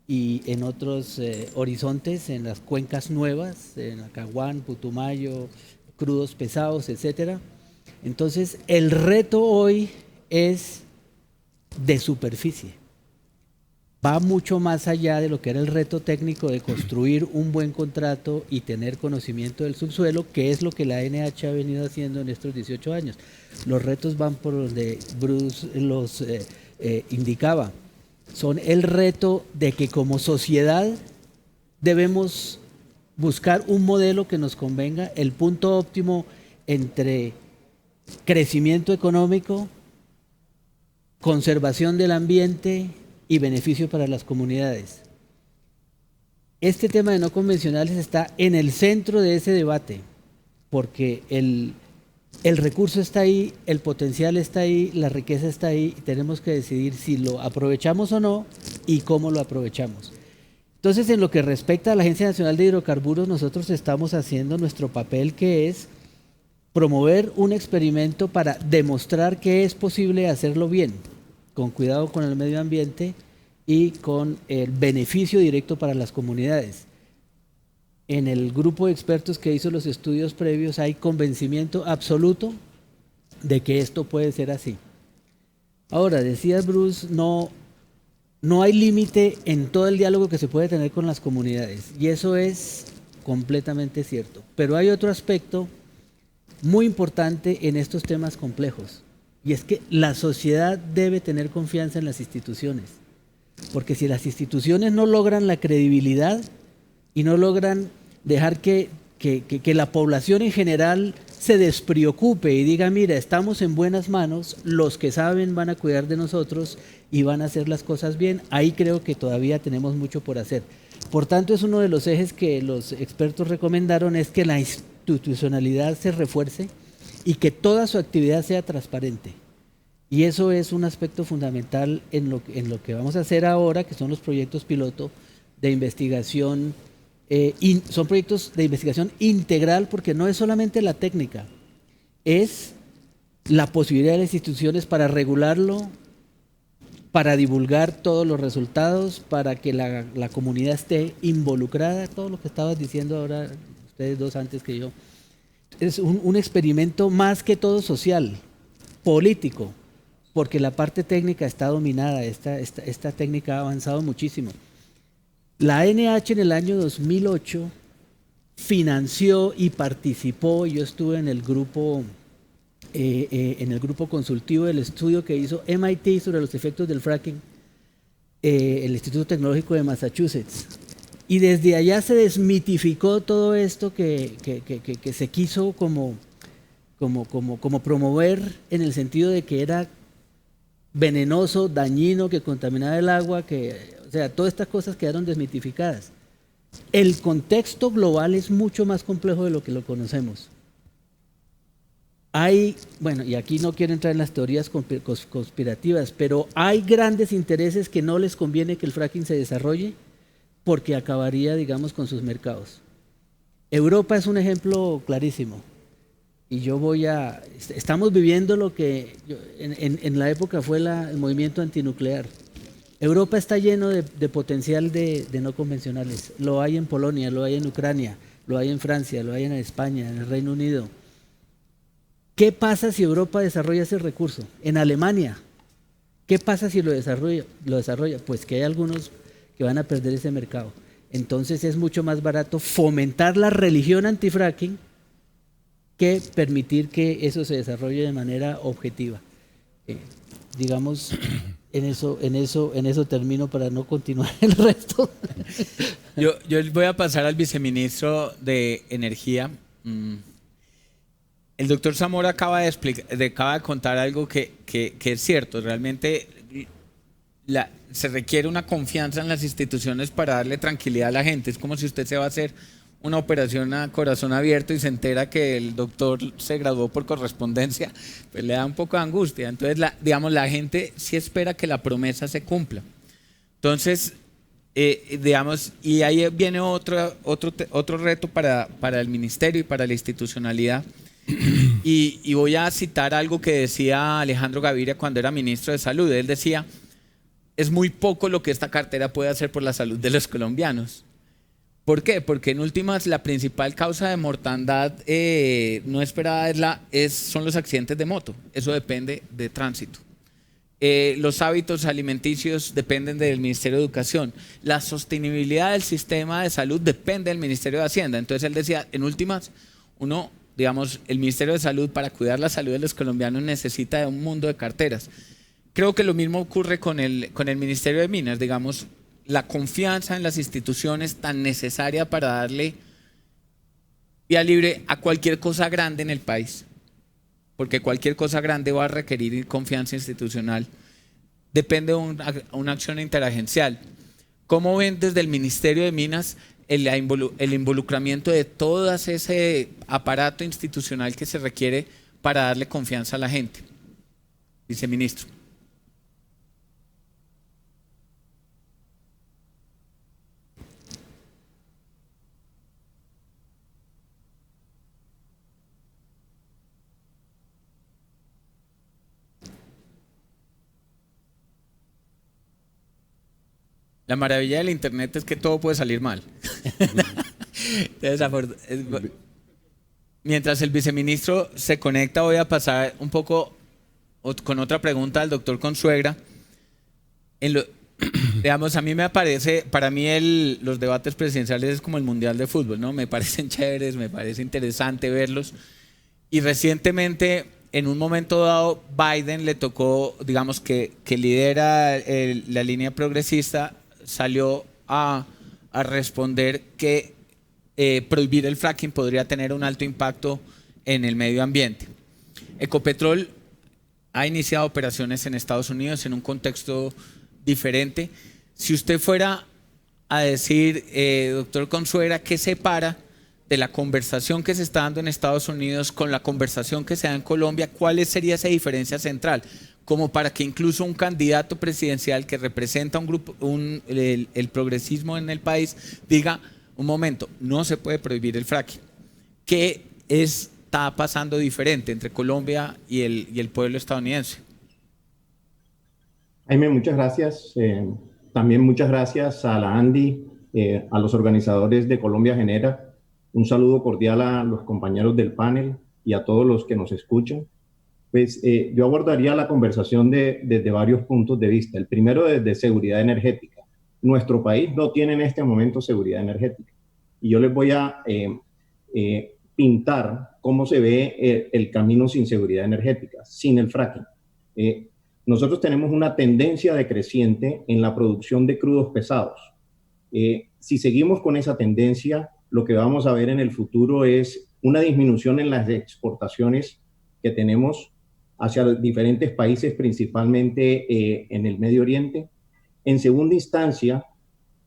y en otros horizontes, en las cuencas nuevas, en Acahuán, Putumayo, crudos pesados, etcétera. Entonces, el reto hoy es de superficie. Va mucho más allá de lo que era el reto técnico de construir un buen contrato y tener conocimiento del subsuelo, que es lo que la ANH ha venido haciendo en estos 18 años. Los retos van por donde Bruce los indicaba. Son el reto de que como sociedad debemos buscar un modelo que nos convenga, el punto óptimo entre crecimiento económico, conservación del ambiente y beneficio para las comunidades. Este tema de no convencionales está en el centro de ese debate, porque el recurso está ahí, el potencial está ahí, la riqueza está ahí, y tenemos que decidir si lo aprovechamos o no y cómo lo aprovechamos. Entonces, en lo que respecta a la Agencia Nacional de Hidrocarburos, nosotros estamos haciendo nuestro papel, que es promover un experimento para demostrar que es posible hacerlo bien, con cuidado con el medio ambiente y con el beneficio directo para las comunidades. En el grupo de expertos que hizo los estudios previos hay convencimiento absoluto de que esto puede ser así. Ahora, decía Bruce, no hay límite en todo el diálogo que se puede tener con las comunidades, y eso es completamente cierto. Pero hay otro aspecto muy importante en estos temas complejos, y es que la sociedad debe tener confianza en las instituciones, porque si las instituciones no logran la credibilidad y no logran dejar que que la población en general se despreocupe y diga, mira, estamos en buenas manos, los que saben van a cuidar de nosotros y van a hacer las cosas bien. Ahí creo que todavía tenemos mucho por hacer. Por tanto, es uno de los ejes que los expertos recomendaron, es que la institucionalidad se refuerce y que toda su actividad sea transparente. Y eso es un aspecto fundamental en lo que vamos a hacer ahora, que son los proyectos piloto de investigación. Son proyectos de investigación integral, porque no es solamente la técnica, es la posibilidad de las instituciones para regularlo, para divulgar todos los resultados, para que la comunidad esté involucrada, todo lo que estabas diciendo ahora ustedes dos antes que yo. Es un experimento más que todo social, político, porque la parte técnica está dominada, esta técnica ha avanzado muchísimo. La NH en el año 2008 financió y participó, yo estuve en el grupo consultivo del estudio que hizo MIT sobre los efectos del fracking, el Instituto Tecnológico de Massachusetts. Y desde allá se desmitificó todo esto que se quiso como promover, en el sentido de que era venenoso, dañino, que contaminaba el agua, o sea, todas estas cosas quedaron desmitificadas. El contexto global es mucho más complejo de lo que lo conocemos. Bueno, y aquí no quiero entrar en las teorías conspirativas, pero hay grandes intereses que no les conviene que el fracking se desarrolle porque acabaría, digamos, con sus mercados. Europa es un ejemplo clarísimo. Y estamos viviendo lo que en la época fue el movimiento antinuclear. Europa está lleno de potencial de no convencionales. Lo hay en Polonia, lo hay en Ucrania, lo hay en Francia, lo hay en España, en el Reino Unido. ¿Qué pasa si Europa desarrolla ese recurso? En Alemania, ¿qué pasa si lo desarrolla? Pues que hay algunos que van a perder ese mercado. Entonces es mucho más barato fomentar la religión antifracking que permitir que eso se desarrolle de manera objetiva. Digamos, en eso termino para no continuar el resto. Yo voy a pasar al viceministro de Energía. El doctor Zamora acaba de contar algo que es cierto. Realmente se requiere una confianza en las instituciones para darle tranquilidad a la gente. Es como si usted se va a hacer una operación a corazón abierto y se entera que el doctor se graduó por correspondencia, pues le da un poco de angustia. Entonces, la gente sí espera que la promesa se cumpla. Entonces, y ahí viene otro reto para el ministerio y para la institucionalidad. Y voy a citar algo que decía Alejandro Gaviria cuando era ministro de Salud. Él decía, es muy poco lo que esta cartera puede hacer por la salud de los colombianos. ¿Por qué? Porque en últimas la principal causa de mortandad no esperada son los accidentes de moto. Eso depende de tránsito. Los hábitos alimenticios dependen del Ministerio de Educación. La sostenibilidad del sistema de salud depende del Ministerio de Hacienda. Entonces él decía, en últimas, el Ministerio de Salud para cuidar la salud de los colombianos necesita de un mundo de carteras. Creo que lo mismo ocurre con el Ministerio de Minas, digamos, la confianza en las instituciones tan necesaria para darle vía libre a cualquier cosa grande en el país, porque cualquier cosa grande va a requerir confianza institucional, depende de una acción interagencial. ¿Cómo ven desde el Ministerio de Minas el involucramiento de todo ese aparato institucional que se requiere para darle confianza a la gente? Viceministro. La maravilla del internet es que todo puede salir mal. Mientras el viceministro se conecta, voy a pasar un poco con otra pregunta al doctor Consuegra. Digamos, a mí me parece, para mí los debates presidenciales es como el mundial de fútbol, ¿no? Me parecen chéveres, me parece interesante verlos. Y recientemente, en un momento dado, Biden le tocó, digamos, que lidera la línea progresista, salió a responder que prohibir el fracking podría tener un alto impacto en el medio ambiente. Ecopetrol ha iniciado operaciones en Estados Unidos en un contexto diferente. Si usted fuera a decir, doctor Consuegra, ¿qué separa de la conversación que se está dando en Estados Unidos con la conversación que se da en Colombia? ¿Cuál sería esa diferencia central? Como para que incluso un candidato presidencial que representa un grupo, el progresismo en el país, diga, un momento, no se puede prohibir el fracking. ¿Qué está pasando diferente entre Colombia y el pueblo estadounidense? Jaime, muchas gracias. También muchas gracias a la ANDI, a los organizadores de Colombia Genera. Un saludo cordial a los compañeros del panel y a todos los que nos escuchan. Pues yo abordaría la conversación desde varios puntos de vista. El primero, desde seguridad energética. Nuestro país no tiene en este momento seguridad energética. Y yo les voy a pintar cómo se ve el camino sin seguridad energética, sin el fracking. Nosotros tenemos una tendencia decreciente en la producción de crudos pesados. Si seguimos con esa tendencia, lo que vamos a ver en el futuro es una disminución en las exportaciones que tenemos hacia los diferentes países, principalmente en el Medio Oriente. En segunda instancia,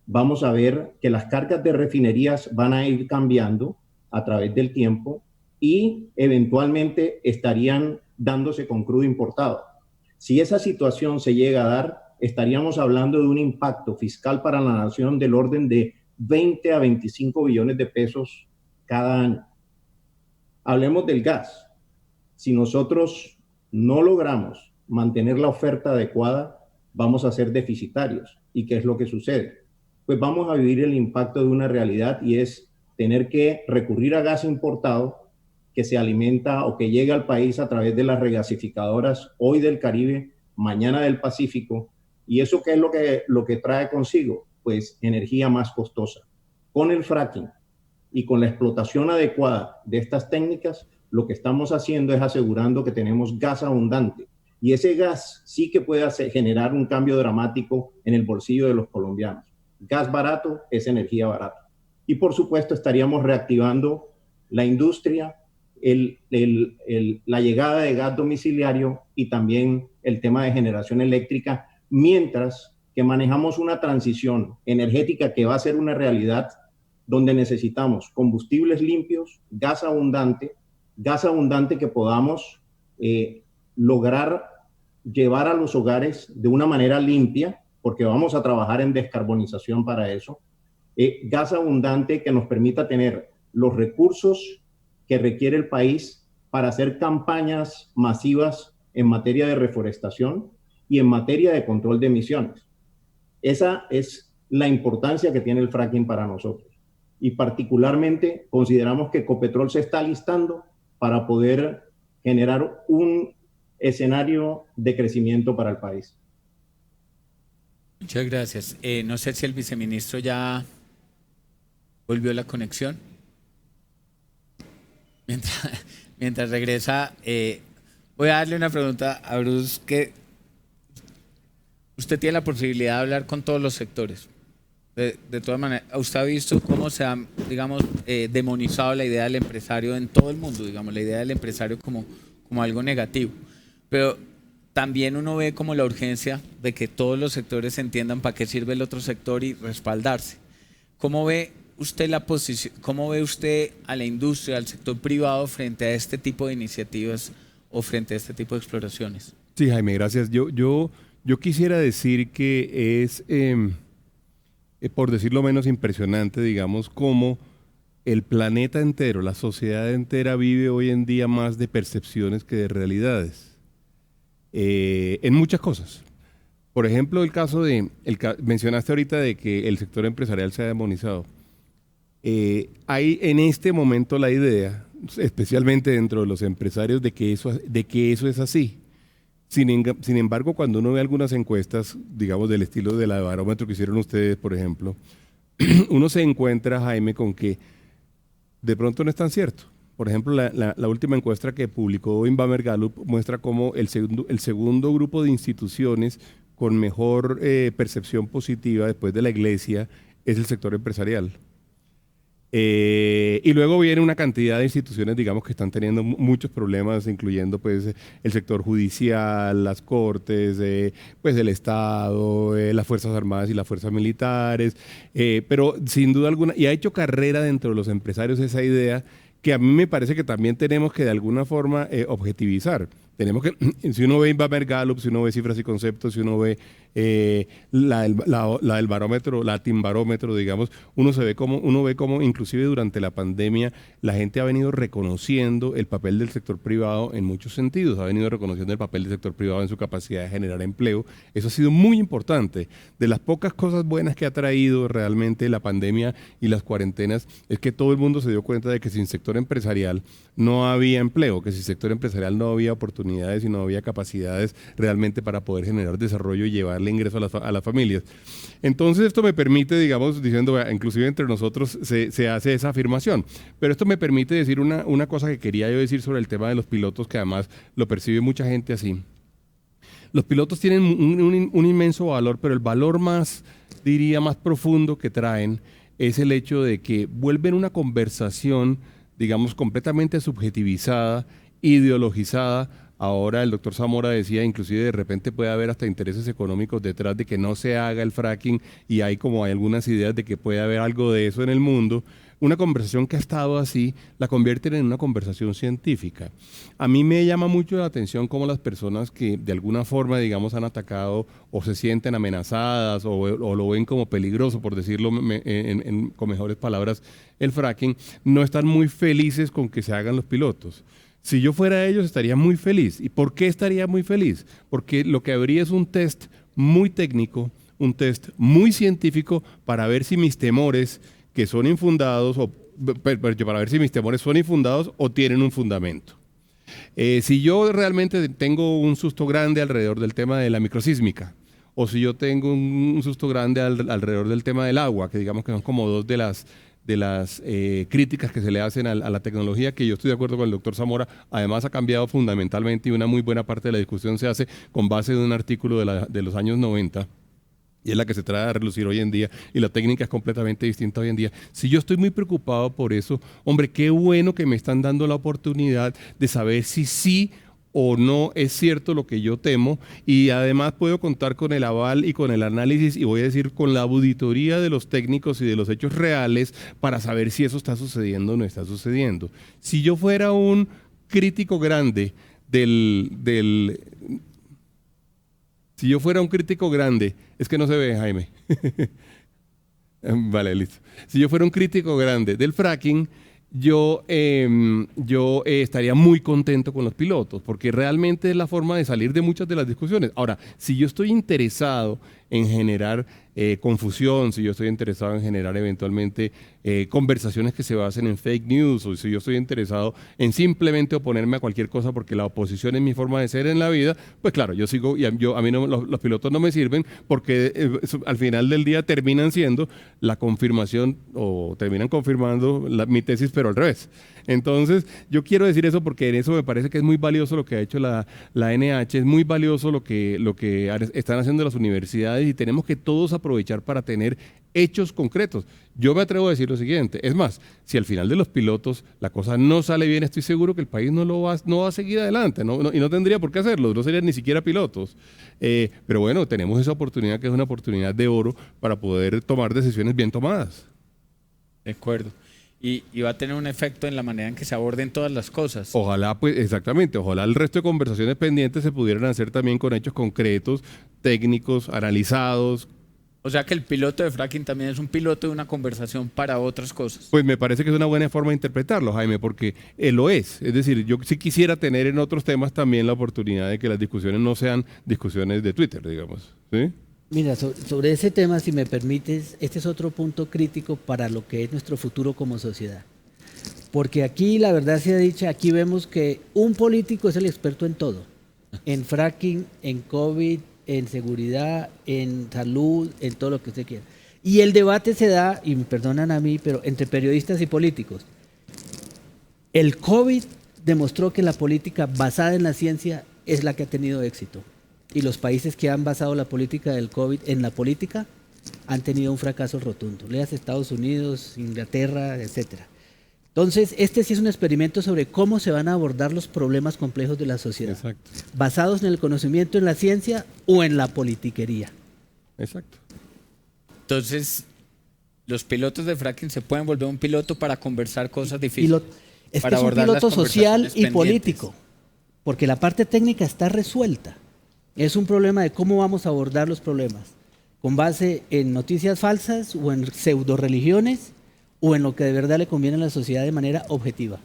vamos a ver que las cargas de refinerías van a ir cambiando a través del tiempo y eventualmente estarían dándose con crudo importado. Si esa situación se llega a dar, estaríamos hablando de un impacto fiscal para la nación del orden de 20 a 25 billones de pesos cada año. Hablemos del gas. Si nosotros no logramos mantener la oferta adecuada, vamos a ser deficitarios. ¿Y qué es lo que sucede? Pues vamos a vivir el impacto de una realidad, y es tener que recurrir a gas importado que se alimenta o que llega al país a través de las regasificadoras, hoy del Caribe, mañana del Pacífico. ¿Y eso qué es lo que trae consigo? Pues energía más costosa. Con el fracking y con la explotación adecuada de estas técnicas, lo que estamos haciendo es asegurando que tenemos gas abundante. Y ese gas sí que puede generar un cambio dramático en el bolsillo de los colombianos. Gas barato es energía barata. Y por supuesto estaríamos reactivando la industria, la llegada de gas domiciliario y también el tema de generación eléctrica, mientras que manejamos una transición energética que va a ser una realidad donde necesitamos combustibles limpios, gas abundante que podamos lograr llevar a los hogares de una manera limpia, porque vamos a trabajar en descarbonización para eso, gas abundante que nos permita tener los recursos que requiere el país para hacer campañas masivas en materia de reforestación y en materia de control de emisiones. Esa es la importancia que tiene el fracking para nosotros. Y particularmente consideramos que Ecopetrol se está listando para poder generar un escenario de crecimiento para el país. Muchas gracias. No sé si el viceministro ya volvió la conexión. Mientras regresa, voy a darle una pregunta a Bruce, que usted tiene la posibilidad de hablar con todos los sectores. De todas maneras, usted ha visto cómo se ha, digamos, demonizado la idea del empresario en todo el mundo, digamos, la idea del empresario como algo negativo. Pero también uno ve como la urgencia de que todos los sectores entiendan para qué sirve el otro sector y respaldarse. ¿Cómo ve usted la posición, cómo ve usted a la industria, al sector privado frente a este tipo de iniciativas o frente a este tipo de exploraciones? Sí, Jaime, gracias. Yo quisiera decir que es, por decirlo menos, impresionante, digamos, cómo el planeta entero, la sociedad entera vive hoy en día más de percepciones que de realidades. En muchas cosas. Por ejemplo, el caso mencionaste ahorita de que el sector empresarial se ha demonizado. Hay en este momento la idea, especialmente dentro de los empresarios, de que eso es así. Sin embargo, cuando uno ve algunas encuestas, digamos, del estilo de la de barómetro que hicieron ustedes, por ejemplo, uno se encuentra, Jaime, con que de pronto no es tan cierto. Por ejemplo, la última encuesta que publicó Inbamer Gallup muestra cómo el segundo grupo de instituciones con mejor percepción positiva después de la iglesia es el sector empresarial. Y luego viene una cantidad de instituciones, digamos, que están teniendo muchos problemas, incluyendo pues el sector judicial, las cortes, pues el Estado, las Fuerzas Armadas y las Fuerzas Militares, pero sin duda alguna, y ha hecho carrera dentro de los empresarios esa idea que a mí me parece que también tenemos que de alguna forma objetivizar. Tenemos que, si uno ve Inbamer Gallup, si uno ve Cifras y Conceptos, si uno ve la del barómetro, Latin Barómetro, digamos, uno ve cómo inclusive durante la pandemia la gente ha venido reconociendo el papel del sector privado en muchos sentidos, ha venido reconociendo el papel del sector privado en su capacidad de generar empleo. Eso ha sido muy importante. De las pocas cosas buenas que ha traído realmente la pandemia y las cuarentenas es que todo el mundo se dio cuenta de que sin sector empresarial no había empleo, que sin sector empresarial no había oportunidades y no había capacidades realmente para poder generar desarrollo y llevarle ingreso a las familias. Entonces esto me permite, digamos, diciendo, inclusive entre nosotros se hace esa afirmación, pero esto me permite decir una cosa que quería yo decir sobre el tema de los pilotos, que además lo percibe mucha gente así. Los pilotos tienen un inmenso valor, pero el valor más, diría, más profundo que traen es el hecho de que vuelven una conversación, digamos, completamente subjetivizada, ideologizada. Ahora el doctor Zamora decía, inclusive de repente puede haber hasta intereses económicos detrás de que no se haga el fracking, y hay algunas ideas de que puede haber algo de eso en el mundo. Una conversación que ha estado así, la convierten en una conversación científica. A mí me llama mucho la atención cómo las personas que de alguna forma, digamos, han atacado o se sienten amenazadas o lo ven como peligroso, por decirlo con mejores palabras, el fracking, no están muy felices con que se hagan los pilotos. Si yo fuera ellos, estaría muy feliz. ¿Y por qué estaría muy feliz? Porque lo que habría es un test muy técnico, un test muy científico para ver si mis temores que son infundados, para ver si mis temores son infundados o tienen un fundamento. Si yo realmente tengo un susto grande alrededor del tema de la microsísmica, o si yo tengo un susto grande alrededor del tema del agua, que digamos que son como dos de las críticas que se le hacen a la tecnología, que yo estoy de acuerdo con el doctor Zamora, además ha cambiado fundamentalmente y una muy buena parte de la discusión se hace con base de un artículo de los años 90, y es la que se trae a relucir hoy en día, y la técnica es completamente distinta hoy en día. Si yo estoy muy preocupado por eso, hombre, qué bueno que me están dando la oportunidad de saber si sí o no es cierto lo que yo temo, y además puedo contar con el aval y con el análisis, y voy a decir con la auditoría de los técnicos y de los hechos reales para saber si eso está sucediendo o no está sucediendo. Si yo fuera un crítico grande si yo fuera un crítico grande, es que no se ve, Jaime. Vale, listo. Si yo fuera un crítico grande del fracking, yo estaría muy contento con los pilotos, porque realmente es la forma de salir de muchas de las discusiones. Ahora, si yo estoy interesado en generar confusión, si yo estoy interesado en generar eventualmente conversaciones que se basen en fake news, o si yo estoy interesado en simplemente oponerme a cualquier cosa porque la oposición es mi forma de ser en la vida, pues claro, yo sigo, y a mí no, los pilotos no me sirven, porque al final del día terminan siendo la confirmación, o terminan confirmando mi tesis, pero al revés. Entonces, yo quiero decir eso porque en eso me parece que es muy valioso lo que ha hecho la NH, es muy valioso lo que están haciendo las universidades, y tenemos que todos aprovechar para tener hechos concretos. Yo me atrevo a decir lo siguiente, es más, si al final de los pilotos la cosa no sale bien, estoy seguro que el país no va a seguir adelante, y no tendría por qué hacerlo, no serían ni siquiera pilotos. Pero bueno, tenemos esa oportunidad, que es una oportunidad de oro para poder tomar decisiones bien tomadas. De acuerdo. Y va a tener un efecto en la manera en que se aborden todas las cosas. Ojalá, pues, exactamente, ojalá el resto de conversaciones pendientes se pudieran hacer también con hechos concretos, técnicos, analizados. O sea que el piloto de fracking también es un piloto de una conversación para otras cosas. Pues me parece que es una buena forma de interpretarlo, Jaime, porque lo es. Es decir, yo sí quisiera tener en otros temas también la oportunidad de que las discusiones no sean discusiones de Twitter, digamos, ¿sí? Mira, sobre ese tema, si me permites, este es otro punto crítico para lo que es nuestro futuro como sociedad. Porque aquí, la verdad sea dicha, aquí vemos que un político es el experto en todo. En fracking, en COVID, en seguridad, en salud, en todo lo que usted quiera. Y el debate se da, y me perdonan a mí, pero entre periodistas y políticos. El COVID demostró que la política basada en la ciencia es la que ha tenido éxito. Y los países que han basado la política del COVID en la política han tenido un fracaso rotundo. Leas Estados Unidos, Inglaterra, etcétera. Entonces, este sí es un experimento sobre cómo se van a abordar los problemas complejos de la sociedad. Exacto. Basados en el conocimiento, en la ciencia o en la politiquería. Exacto. Entonces, los pilotos de fracking se pueden volver un piloto para conversar cosas difíciles. Es que es un piloto social y político, porque la parte técnica está resuelta. Es un problema de cómo vamos a abordar los problemas, con base en noticias falsas o en pseudo religiones, o en lo que de verdad le conviene a la sociedad de manera objetiva.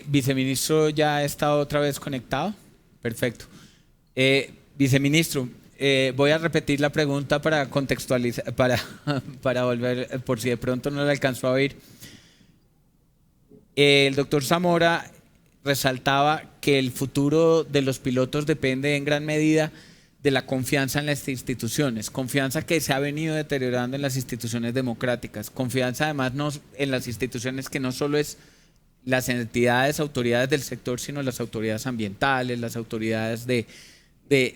Viceministro, ¿ya ha estado otra vez conectado? Perfecto. Viceministro, voy a repetir la pregunta para contextualizar, para volver, por si de pronto no le alcanzó a oír. El doctor Zamora resaltaba que el futuro de los pilotos depende en gran medida de la confianza en las instituciones, confianza que se ha venido deteriorando en las instituciones democráticas, confianza además no en las instituciones que no solo es las entidades, autoridades del sector, sino las autoridades ambientales, las autoridades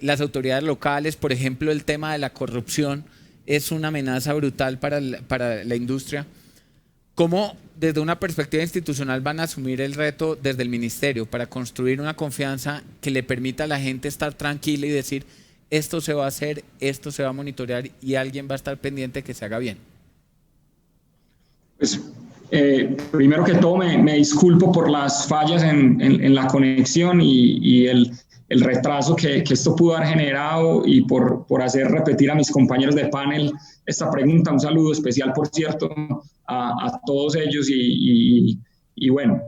las autoridades locales. Por ejemplo, el tema de la corrupción es una amenaza brutal para la industria. ¿Cómo desde una perspectiva institucional van a asumir el reto desde el ministerio para construir una confianza que le permita a la gente estar tranquila y decir: esto se va a hacer, esto se va a monitorear y alguien va a estar pendiente que se haga bien? Pues, primero que todo me disculpo por las fallas en la conexión y el retraso que esto pudo haber generado, y por hacer repetir a mis compañeros de panel esta pregunta. Un saludo especial, por cierto, a todos ellos y bueno.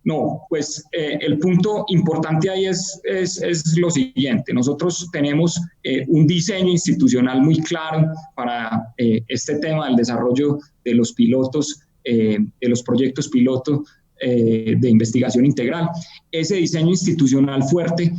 No, pues el punto importante ahí es lo siguiente. Nosotros tenemos un diseño institucional muy claro para este tema del desarrollo de los pilotos, de los proyectos piloto de investigación integral. Ese diseño institucional fuerte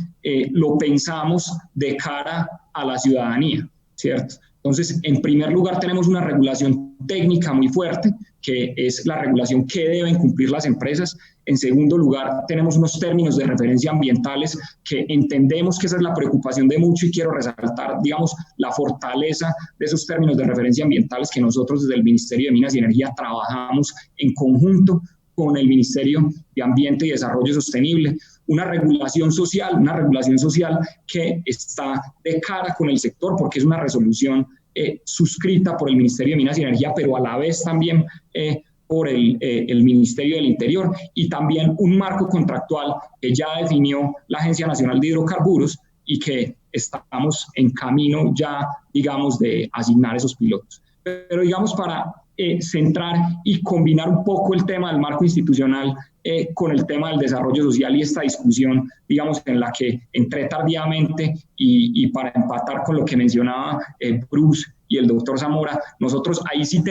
lo pensamos de cara a la ciudadanía, ¿cierto? Entonces, en primer lugar, tenemos una regulación técnica muy fuerte, que es la regulación que deben cumplir las empresas. En segundo lugar, tenemos unos términos de referencia ambientales que entendemos que esa es la preocupación de mucho, y quiero resaltar, digamos, la fortaleza de esos términos de referencia ambientales que nosotros desde el Ministerio de Minas y Energía trabajamos en conjunto con el Ministerio de Ambiente y Desarrollo Sostenible. Una regulación social que está de cara con el sector, porque es una resolución suscrita por el Ministerio de Minas y Energía, pero a la vez también por el Ministerio del Interior, y también un marco contractual que ya definió la Agencia Nacional de Hidrocarburos y que estamos en camino ya, digamos, de asignar esos pilotos. Pero digamos, para centrar y combinar un poco el tema del marco institucional con el tema del desarrollo social y esta discusión, digamos, en la que entré tardíamente, y para empatar con lo que mencionaba Bruce y el doctor Zamora, nosotros ahí sí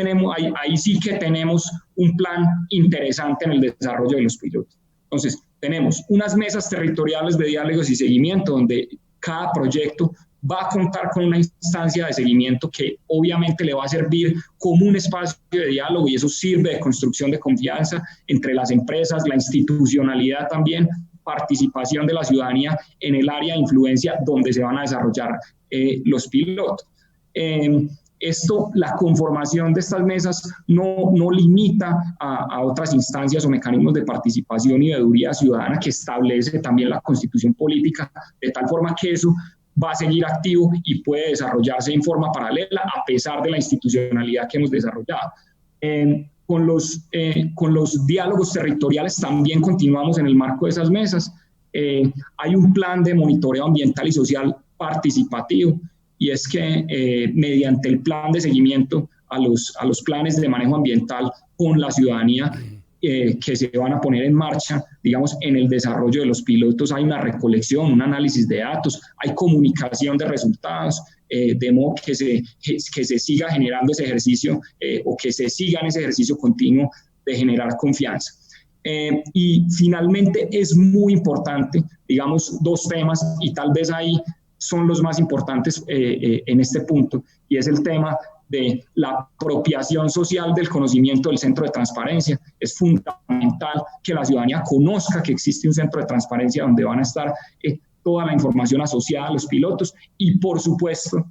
que tenemos un plan interesante en el desarrollo de los pilotos. Entonces, tenemos unas mesas territoriales de diálogos y seguimiento, donde cada proyecto va a contar con una instancia de seguimiento que obviamente le va a servir como un espacio de diálogo, y eso sirve de construcción de confianza entre las empresas, la institucionalidad también, participación de la ciudadanía en el área de influencia donde se van a desarrollar los pilotos. La conformación de estas mesas no limita a otras instancias o mecanismos de participación y veeduría ciudadana que establece también la Constitución política, de tal forma que eso va a seguir activo y puede desarrollarse en forma paralela a pesar de la institucionalidad que hemos desarrollado. Con los diálogos territoriales también continuamos en el marco de esas mesas. Hay un plan de monitoreo ambiental y social participativo, y es que mediante el plan de seguimiento a los planes de manejo ambiental con la ciudadanía que se van a poner en marcha, digamos, en el desarrollo de los pilotos, hay una recolección, un análisis de datos, hay comunicación de resultados, de modo que se siga generando ese ejercicio o que se siga en ese ejercicio continuo de generar confianza. Y finalmente es muy importante, digamos, dos temas, y tal vez ahí son los más importantes en este punto, y es el tema de la apropiación social del conocimiento del centro de transparencia. Es fundamental que la ciudadanía conozca que existe un centro de transparencia donde van a estar toda la información asociada a los pilotos, y por supuesto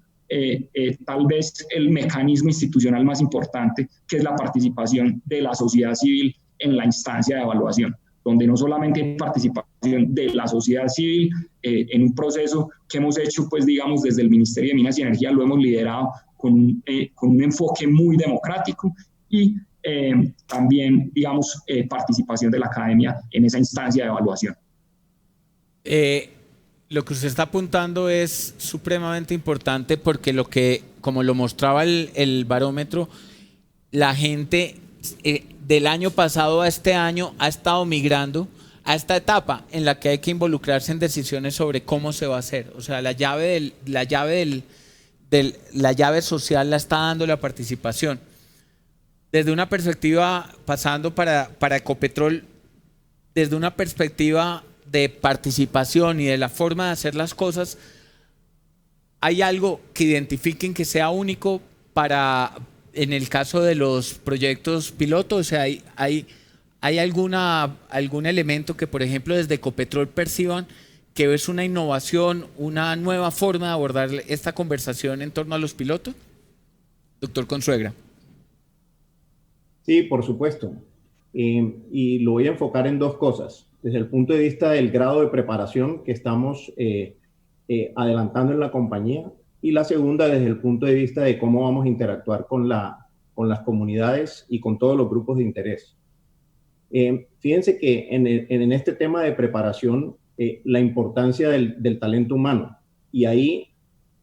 tal vez el mecanismo institucional más importante, que es la participación de la sociedad civil en la instancia de evaluación, donde no solamente hay participación de la sociedad civil en un proceso que hemos hecho, pues digamos, desde el Ministerio de Minas y Energía, lo hemos liderado con un enfoque muy democrático, y también, digamos, participación de la academia en esa instancia de evaluación. Lo que usted está apuntando es supremamente importante, porque como lo mostraba el barómetro, la gente del año pasado a este año ha estado migrando a esta etapa en la que hay que involucrarse en decisiones sobre cómo se va a hacer. O sea, la llave social la está dando la participación. Desde una perspectiva, pasando para Ecopetrol, desde una perspectiva de participación y de la forma de hacer las cosas, ¿hay algo que identifiquen que sea único en el caso de los proyectos piloto? O sea, ¿hay algún elemento que, por ejemplo, desde Ecopetrol perciban que es una innovación, una nueva forma de abordar esta conversación en torno a los pilotos? Doctor Consuegra. Sí, por supuesto. Y lo voy a enfocar en dos cosas. Desde el punto de vista del grado de preparación que estamos adelantando en la compañía, y la segunda desde el punto de vista de cómo vamos a interactuar con las comunidades y con todos los grupos de interés. Fíjense que en este tema de preparación, la importancia del talento humano, y ahí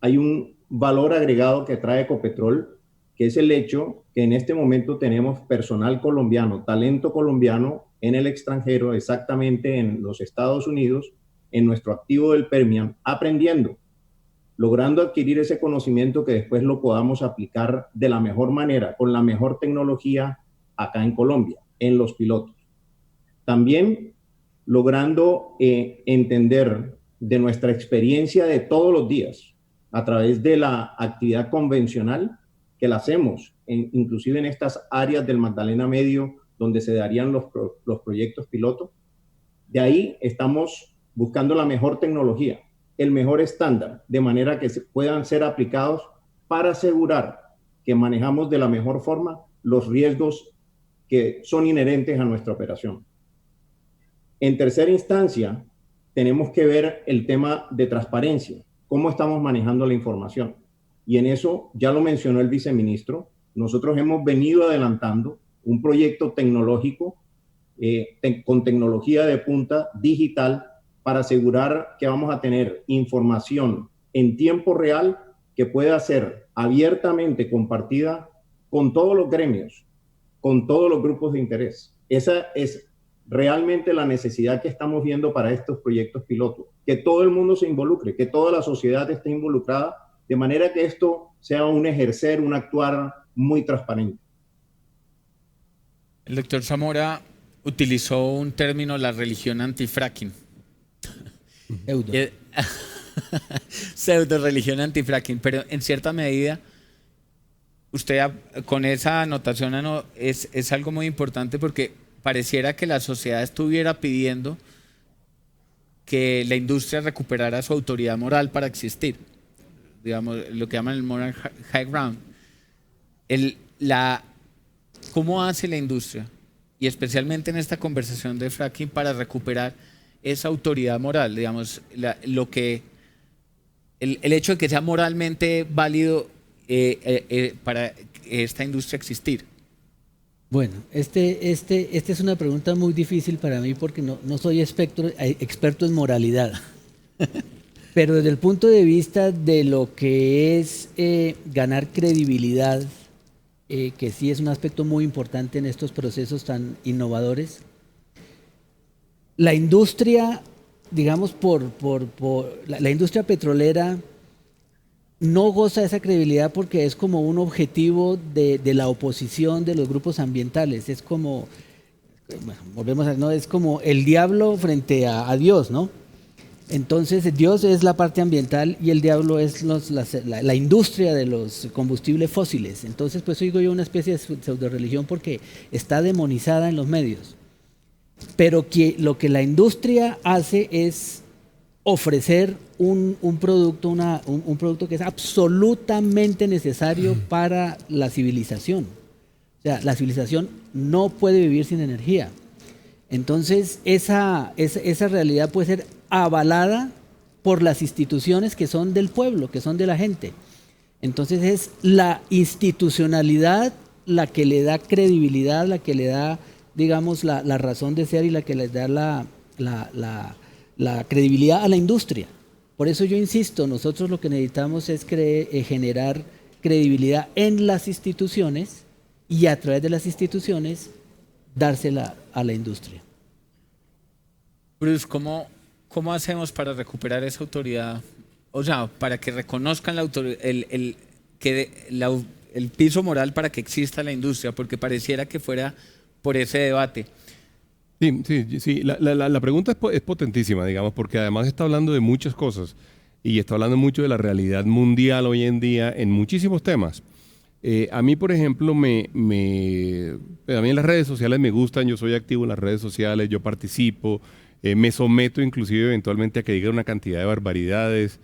hay un valor agregado que trae Ecopetrol, que es el hecho que en este momento tenemos personal colombiano, talento colombiano en el extranjero, exactamente en los Estados Unidos, en nuestro activo del Permian, aprendiendo, logrando adquirir ese conocimiento que después lo podamos aplicar de la mejor manera, con la mejor tecnología acá en Colombia, en los pilotos. También logrando entender de nuestra experiencia de todos los días, a través de la actividad convencional que la hacemos, inclusive en estas áreas del Magdalena Medio, donde se darían los proyectos piloto. De ahí estamos buscando la mejor tecnología, el mejor estándar, de manera que puedan ser aplicados para asegurar que manejamos de la mejor forma los riesgos que son inherentes a nuestra operación. En tercera instancia, tenemos que ver el tema de transparencia, cómo estamos manejando la información. Y en eso, ya lo mencionó el viceministro, nosotros hemos venido adelantando un proyecto tecnológico con tecnología de punta digital para asegurar que vamos a tener información en tiempo real que pueda ser abiertamente compartida con todos los gremios, con todos los grupos de interés. Esa es realmente la necesidad que estamos viendo para estos proyectos pilotos, que todo el mundo se involucre, que toda la sociedad esté involucrada, de manera que esto sea un ejercer, un actuar muy transparente. El doctor Zamora utilizó un término, la religión antifracking. Pseudo religión antifracking, pero en cierta medida usted con esa anotación es algo muy importante, porque pareciera que la sociedad estuviera pidiendo que la industria recuperara su autoridad moral para existir, digamos, lo que llaman el moral high ground. ¿Cómo hace la industria, y especialmente en esta conversación de fracking, para recuperar esa autoridad moral, digamos, el hecho de que sea moralmente válido para esta industria existir? Bueno, este es una pregunta muy difícil para mí, porque no soy experto en moralidad. Pero desde el punto de vista de lo que es ganar credibilidad, que sí es un aspecto muy importante en estos procesos tan innovadores, la industria, digamos, la industria petrolera no goza de esa credibilidad porque es como un objetivo de la oposición de los grupos ambientales. Es como, volvemos a, ¿no? Es como el diablo frente a Dios, ¿no? Entonces Dios es la parte ambiental y el diablo es la industria de los combustibles fósiles. Entonces, pues digo yo, una especie de pseudo-religión porque está demonizada en los medios. Pero lo que la industria hace es ofrecer un producto, un producto que es absolutamente necesario para la civilización. O sea, la civilización no puede vivir sin energía. Entonces, esa realidad puede ser avalada por las instituciones que son del pueblo, que son de la gente. Entonces, es la institucionalidad la que le da credibilidad, la que le da, digamos, la razón de ser y la que les da la credibilidad a la industria. Por eso yo insisto, nosotros lo que necesitamos es generar credibilidad en las instituciones y a través de las instituciones dársela a la industria. Bruce, ¿cómo hacemos para recuperar esa autoridad? O sea, para que reconozcan el piso moral para que exista la industria, porque pareciera que fuera por ese debate. Sí. La pregunta es potentísima, digamos, porque además está hablando de muchas cosas y está hablando mucho de la realidad mundial hoy en día en muchísimos temas. A mí, por ejemplo, a mí en las redes sociales me gustan, yo soy activo en las redes sociales, yo participo, me someto inclusive eventualmente a que diga una cantidad de barbaridades.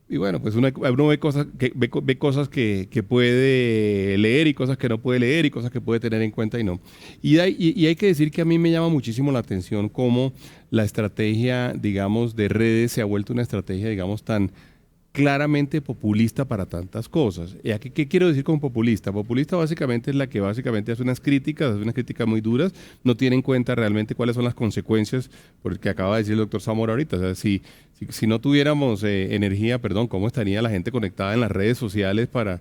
Y bueno, pues uno ve cosas que puede leer y cosas que no puede leer y cosas que puede tener en cuenta y no. Y hay que decir que a mí me llama muchísimo la atención cómo la estrategia, digamos, de redes se ha vuelto una estrategia, digamos, tan claramente populista para tantas cosas. ¿Y aquí qué quiero decir con populista? Populista básicamente es la que básicamente hace unas críticas muy duras, no tiene en cuenta realmente cuáles son las consecuencias, porque acaba de decir el doctor Zamora ahorita. O sea, si no tuviéramos energía, ¿cómo estaría la gente conectada en las redes sociales para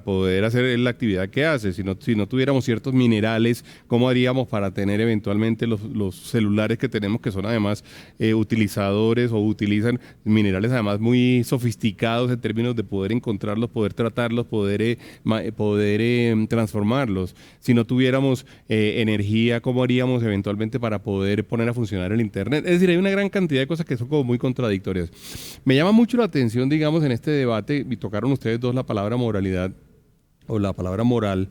poder hacer la actividad que hace? Si no tuviéramos ciertos minerales, ¿cómo haríamos para tener eventualmente los celulares que tenemos, que son además utilizadores o utilizan minerales además muy sofisticados en términos de poder encontrarlos, poder tratarlos, poder transformarlos? Si no tuviéramos energía, ¿cómo haríamos eventualmente para poder poner a funcionar el Internet? Es decir, hay una gran cantidad de cosas que son como muy contradictorias. Me llama mucho la atención, digamos, en este debate, y tocaron ustedes dos la palabra moralidad, o la palabra moral.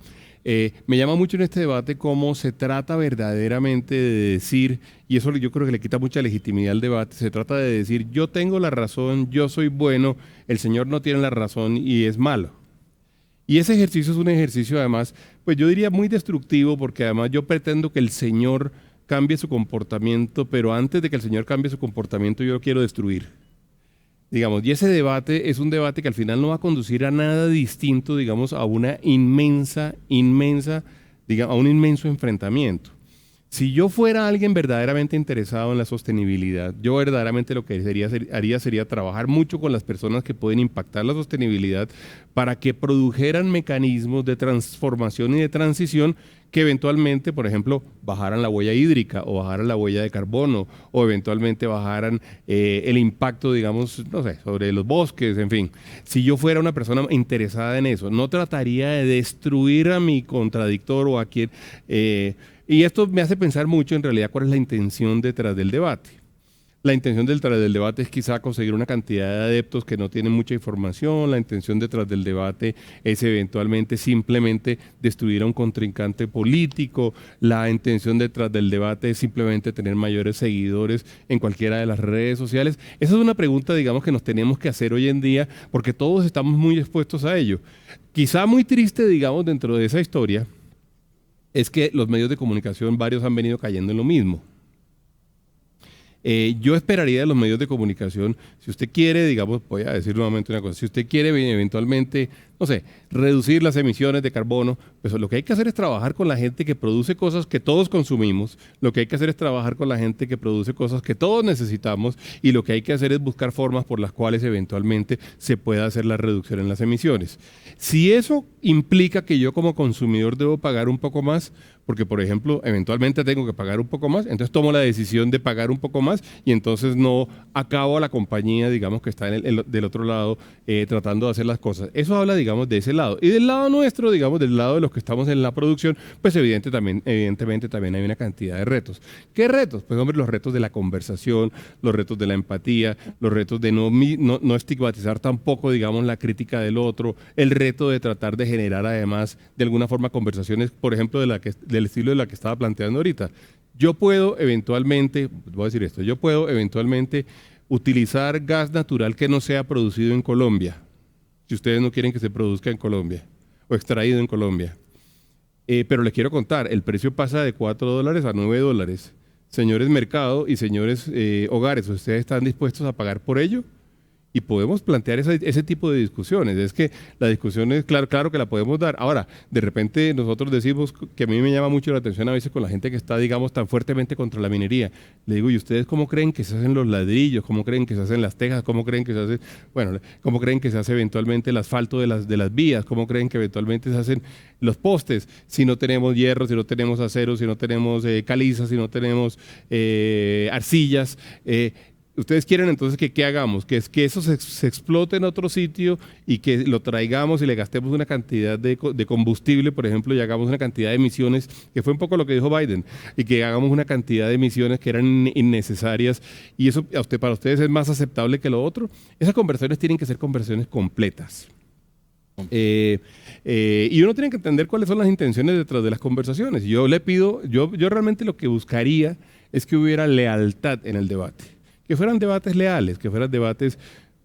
Me llama mucho en este debate cómo se trata verdaderamente de decir, y eso yo creo que le quita mucha legitimidad al debate, se trata de decir, yo tengo la razón, yo soy bueno, el Señor no tiene la razón y es malo. Y ese ejercicio es un ejercicio además, pues yo diría muy destructivo, porque además yo pretendo que el Señor cambie su comportamiento, pero antes de que el Señor cambie su comportamiento yo lo quiero destruir. Digamos, y ese debate es un debate que al final no va a conducir a nada distinto, digamos, a una a un inmenso enfrentamiento. Si yo fuera alguien verdaderamente interesado en la sostenibilidad, yo verdaderamente lo que haría sería trabajar mucho con las personas que pueden impactar la sostenibilidad para que produjeran mecanismos de transformación y de transición que eventualmente, por ejemplo, bajaran la huella hídrica o bajaran la huella de carbono o eventualmente bajaran el impacto, digamos, no sé, sobre los bosques, en fin. Si yo fuera una persona interesada en eso, no trataría de destruir a mi contradictor o a quien... y esto me hace pensar mucho en realidad cuál es la intención detrás del debate. La intención detrás del debate es quizá conseguir una cantidad de adeptos que no tienen mucha información. La intención detrás del debate es eventualmente simplemente destruir a un contrincante político. La intención detrás del debate es simplemente tener mayores seguidores en cualquiera de las redes sociales. Esa es una pregunta, digamos, que nos tenemos que hacer hoy en día porque todos estamos muy expuestos a ello. Quizá muy triste, digamos, dentro de esa historia es que los medios de comunicación, varios han venido cayendo en lo mismo. Yo esperaría de los medios de comunicación, si usted quiere, digamos, voy a decir nuevamente una cosa, si usted quiere eventualmente, no sé, reducir las emisiones de carbono, pues lo que hay que hacer es trabajar con la gente que produce cosas que todos consumimos, lo que hay que hacer es trabajar con la gente que produce cosas que todos necesitamos y lo que hay que hacer es buscar formas por las cuales eventualmente se pueda hacer la reducción en las emisiones. Si eso implica que yo como consumidor debo pagar un poco más, porque por ejemplo, eventualmente tengo que pagar un poco más, entonces tomo la decisión de pagar un poco más y entonces no acabo a la compañía, digamos, que está del otro lado tratando de hacer las cosas. Eso habla, digamos, de ese lado. Y del lado nuestro, digamos, del lado de los que estamos en la producción, pues evidentemente también hay una cantidad de retos. ¿Qué retos? Pues hombre, los retos de la conversación, los retos de la empatía, los retos de no estigmatizar tampoco, digamos, la crítica del otro, el reto de tratar de generar además de alguna forma conversaciones, por ejemplo, del estilo de la que estaba planteando ahorita. Yo puedo eventualmente, voy a decir esto, yo puedo eventualmente utilizar gas natural que no sea producido en Colombia, si ustedes no quieren que se produzca en Colombia o extraído en Colombia. Pero les quiero contar, el precio pasa de $4 a $9. Señores mercado y señores hogares, ¿ustedes están dispuestos a pagar por ello? Y podemos plantear ese tipo de discusiones. Es que la discusión es claro que la podemos dar. Ahora, de repente nosotros decimos que a mí me llama mucho la atención a veces con la gente que está, digamos, tan fuertemente contra la minería. Le digo, ¿y ustedes cómo creen que se hacen los ladrillos? ¿Cómo creen que se hacen las tejas? ¿Cómo creen que se hace, cómo creen que se hace eventualmente el asfalto de las vías? ¿Cómo creen que eventualmente se hacen los postes? Si no tenemos hierro, si no tenemos acero, si no tenemos caliza, si no tenemos arcillas. Ustedes quieren entonces que ¿qué hagamos? Que eso se explote en otro sitio y que lo traigamos y le gastemos una cantidad de combustible, por ejemplo, y hagamos una cantidad de emisiones, que fue un poco lo que dijo Biden, y que hagamos una cantidad de emisiones que eran innecesarias, y eso para ustedes es más aceptable que lo otro. Esas conversaciones tienen que ser conversaciones completas. Y uno tiene que entender cuáles son las intenciones detrás de las conversaciones. Yo le pido, yo realmente lo que buscaría es que hubiera lealtad en el debate. Que fueran debates leales, que fueran debates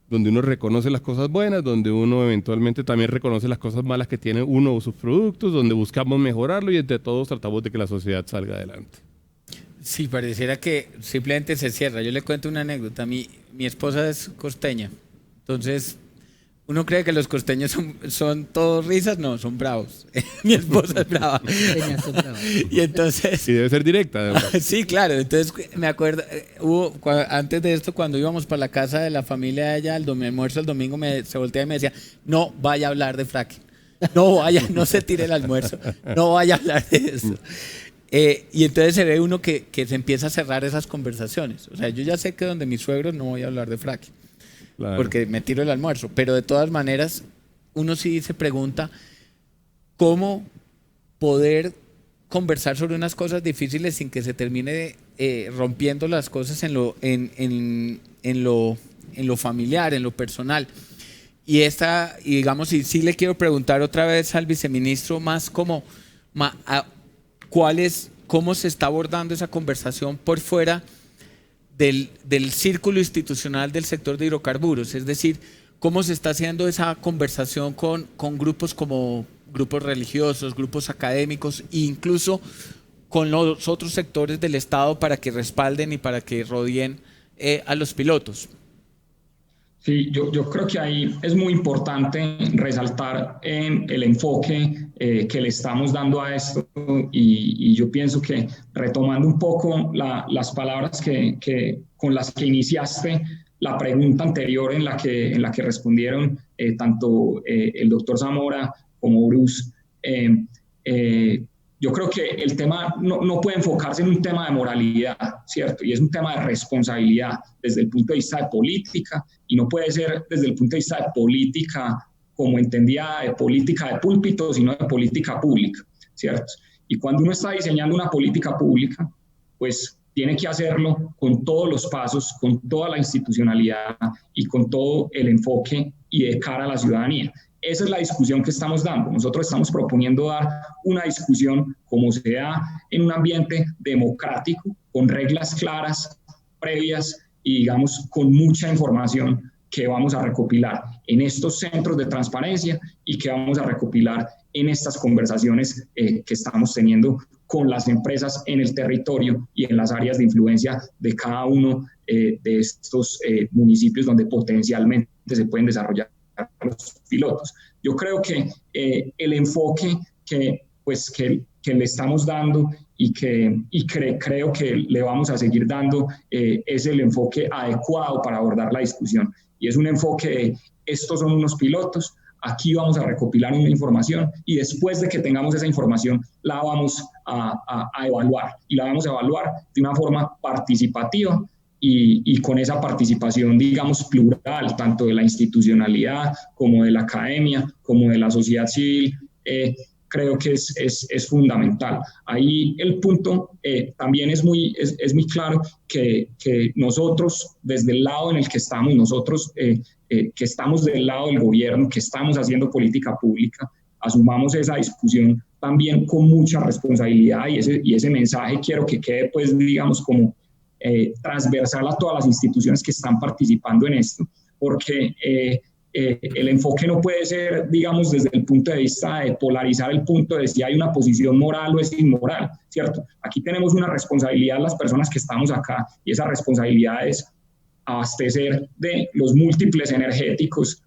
donde uno reconoce las cosas buenas, donde uno eventualmente también reconoce las cosas malas que tiene uno o sus productos, donde buscamos mejorarlo y entre todos tratamos de que la sociedad salga adelante. Sí, pareciera que simplemente se cierra. Yo le cuento una anécdota. Mi esposa es costeña, entonces uno cree que los costeños son todos risas, no, son bravos. Mi esposa es brava. Y entonces... Sí, debe ser directa. Además. Sí, claro. Entonces me acuerdo, antes de esto, cuando íbamos para la casa de la familia de ella, el almuerzo el domingo, se voltea y me decía, no vaya a hablar de fracking. No se tire el almuerzo. No vaya a hablar de eso. Y entonces se ve uno que se empieza a cerrar esas conversaciones. O sea, yo ya sé que donde mis suegros no voy a hablar de fracking. Claro. Porque me tiro el almuerzo, pero de todas maneras uno sí se pregunta cómo poder conversar sobre unas cosas difíciles sin que se termine rompiendo las cosas en lo familiar, en lo personal. Y digamos, sí le quiero preguntar otra vez al viceministro más cómo se está abordando esa conversación por fuera del círculo institucional del sector de hidrocarburos, es decir, cómo se está haciendo esa conversación con grupos como grupos religiosos, grupos académicos e incluso con los otros sectores del Estado para que respalden y para que rodeen a los pilotos. Sí, yo creo que ahí es muy importante resaltar en el enfoque que le estamos dando a esto y yo pienso que retomando un poco las palabras con las que iniciaste la pregunta anterior en la que respondieron tanto el doctor Zamora como Bruce, yo creo que el tema no puede enfocarse en un tema de moralidad, ¿cierto? Y es un tema de responsabilidad desde el punto de vista de política y no puede ser desde el punto de vista de política como entendía de política de púlpito, sino de política pública, ¿cierto? Y cuando uno está diseñando una política pública, pues tiene que hacerlo con todos los pasos, con toda la institucionalidad y con todo el enfoque y de cara a la ciudadanía. Esa es la discusión que estamos dando. Nosotros estamos proponiendo dar una discusión como se da en un ambiente democrático, con reglas claras, previas y, digamos, con mucha información que vamos a recopilar en estos centros de transparencia y que vamos a recopilar en estas conversaciones que estamos teniendo con las empresas en el territorio y en las áreas de influencia de cada uno de estos municipios donde potencialmente se pueden desarrollar los pilotos. Yo creo que el enfoque que le estamos dando y creo que le vamos a seguir dando es el enfoque adecuado para abordar la discusión. Y es un enfoque de estos son unos pilotos, aquí vamos a recopilar una información y después de que tengamos esa información la vamos a evaluar y la vamos a evaluar de una forma participativa y con esa participación, digamos, plural, tanto de la institucionalidad como de la academia, como de la sociedad civil, creo que es fundamental. Ahí el punto también es muy claro que nosotros, desde el lado en el que estamos, nosotros que estamos del lado del gobierno, que estamos haciendo política pública, asumamos esa discusión también con mucha responsabilidad, y ese mensaje quiero que quede, pues, digamos, como transversal a todas las instituciones que están participando en esto, porque el enfoque no puede ser, digamos, desde el punto de vista de polarizar el punto de si hay una posición moral o es inmoral, ¿cierto? Aquí tenemos una responsabilidad las personas que estamos acá, y esa responsabilidad es abastecer de los múltiples energéticos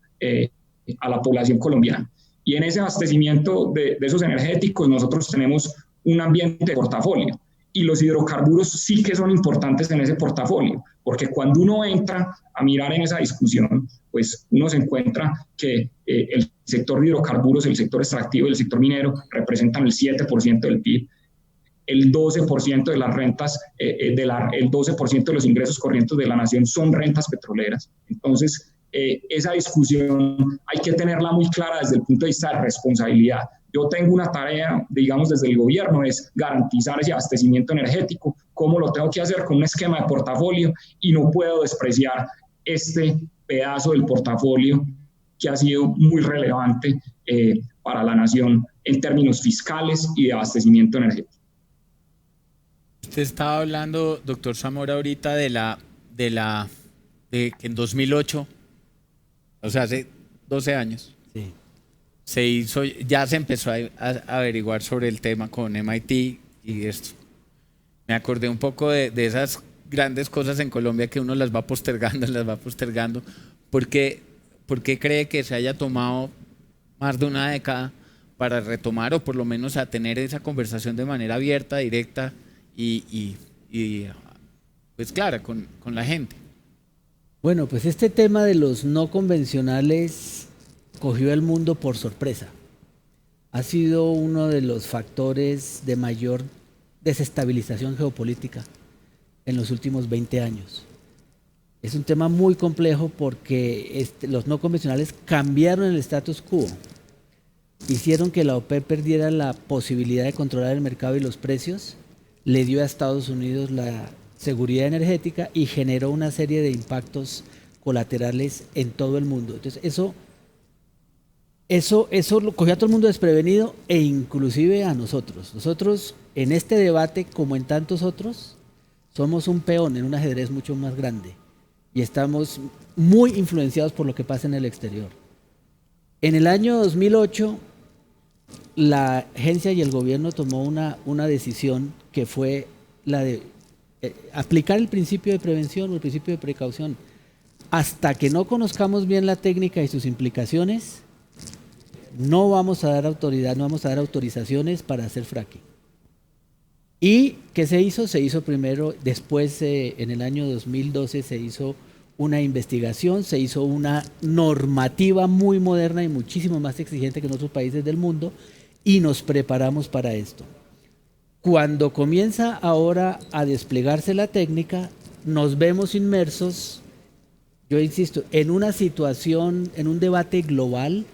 a la población colombiana. Y en ese abastecimiento de esos energéticos nosotros tenemos un ambiente de portafolio, y los hidrocarburos sí que son importantes en ese portafolio, porque cuando uno entra a mirar en esa discusión, pues uno se encuentra que el sector de hidrocarburos, el sector extractivo y el sector minero representan el 7% del PIB, el 12% de las rentas, el 12% de los ingresos corrientes de la nación son rentas petroleras. Entonces, esa discusión hay que tenerla muy clara desde el punto de vista de responsabilidad. Yo tengo una tarea, digamos, desde el gobierno, es garantizar ese abastecimiento energético. ¿Cómo lo tengo que hacer? Con un esquema de portafolio, y no puedo despreciar este pedazo del portafolio que ha sido muy relevante para la nación en términos fiscales y de abastecimiento energético. Usted estaba hablando, doctor Zamora, ahorita de que en 2008, o sea, hace 12 años, sí, ya se empezó a averiguar sobre el tema con MIT y esto. Me acordé un poco de esas grandes cosas en Colombia que uno las va postergando. ¿Por qué cree que se haya tomado más de una década para retomar, o por lo menos a tener esa conversación de manera abierta, directa y pues clara con la gente? Bueno, pues este tema de los no convencionales cogió al mundo por sorpresa. Ha sido uno de los factores de mayor desestabilización geopolítica en los últimos 20 años. Es un tema muy complejo porque los no convencionales cambiaron el status quo, hicieron que la OPEP perdiera la posibilidad de controlar el mercado y los precios, le dio a Estados Unidos la seguridad energética y generó una serie de impactos colaterales en todo el mundo. Entonces eso lo cogió a todo el mundo desprevenido, e inclusive a nosotros. Nosotros en este debate, como en tantos otros, somos un peón en un ajedrez mucho más grande y estamos muy influenciados por lo que pasa en el exterior. En el año 2008, la agencia y el gobierno tomó una decisión que fue la de aplicar el principio de prevención o el principio de precaución. Hasta que no conozcamos bien la técnica y sus implicaciones, no vamos a dar autorizaciones para hacer fracking. ¿Y qué se hizo? Se hizo primero, después en el año 2012 se hizo una investigación, se hizo una normativa muy moderna y muchísimo más exigente que en otros países del mundo, y nos preparamos para esto. Cuando comienza ahora a desplegarse la técnica, nos vemos inmersos, yo insisto, en una situación, en un debate global,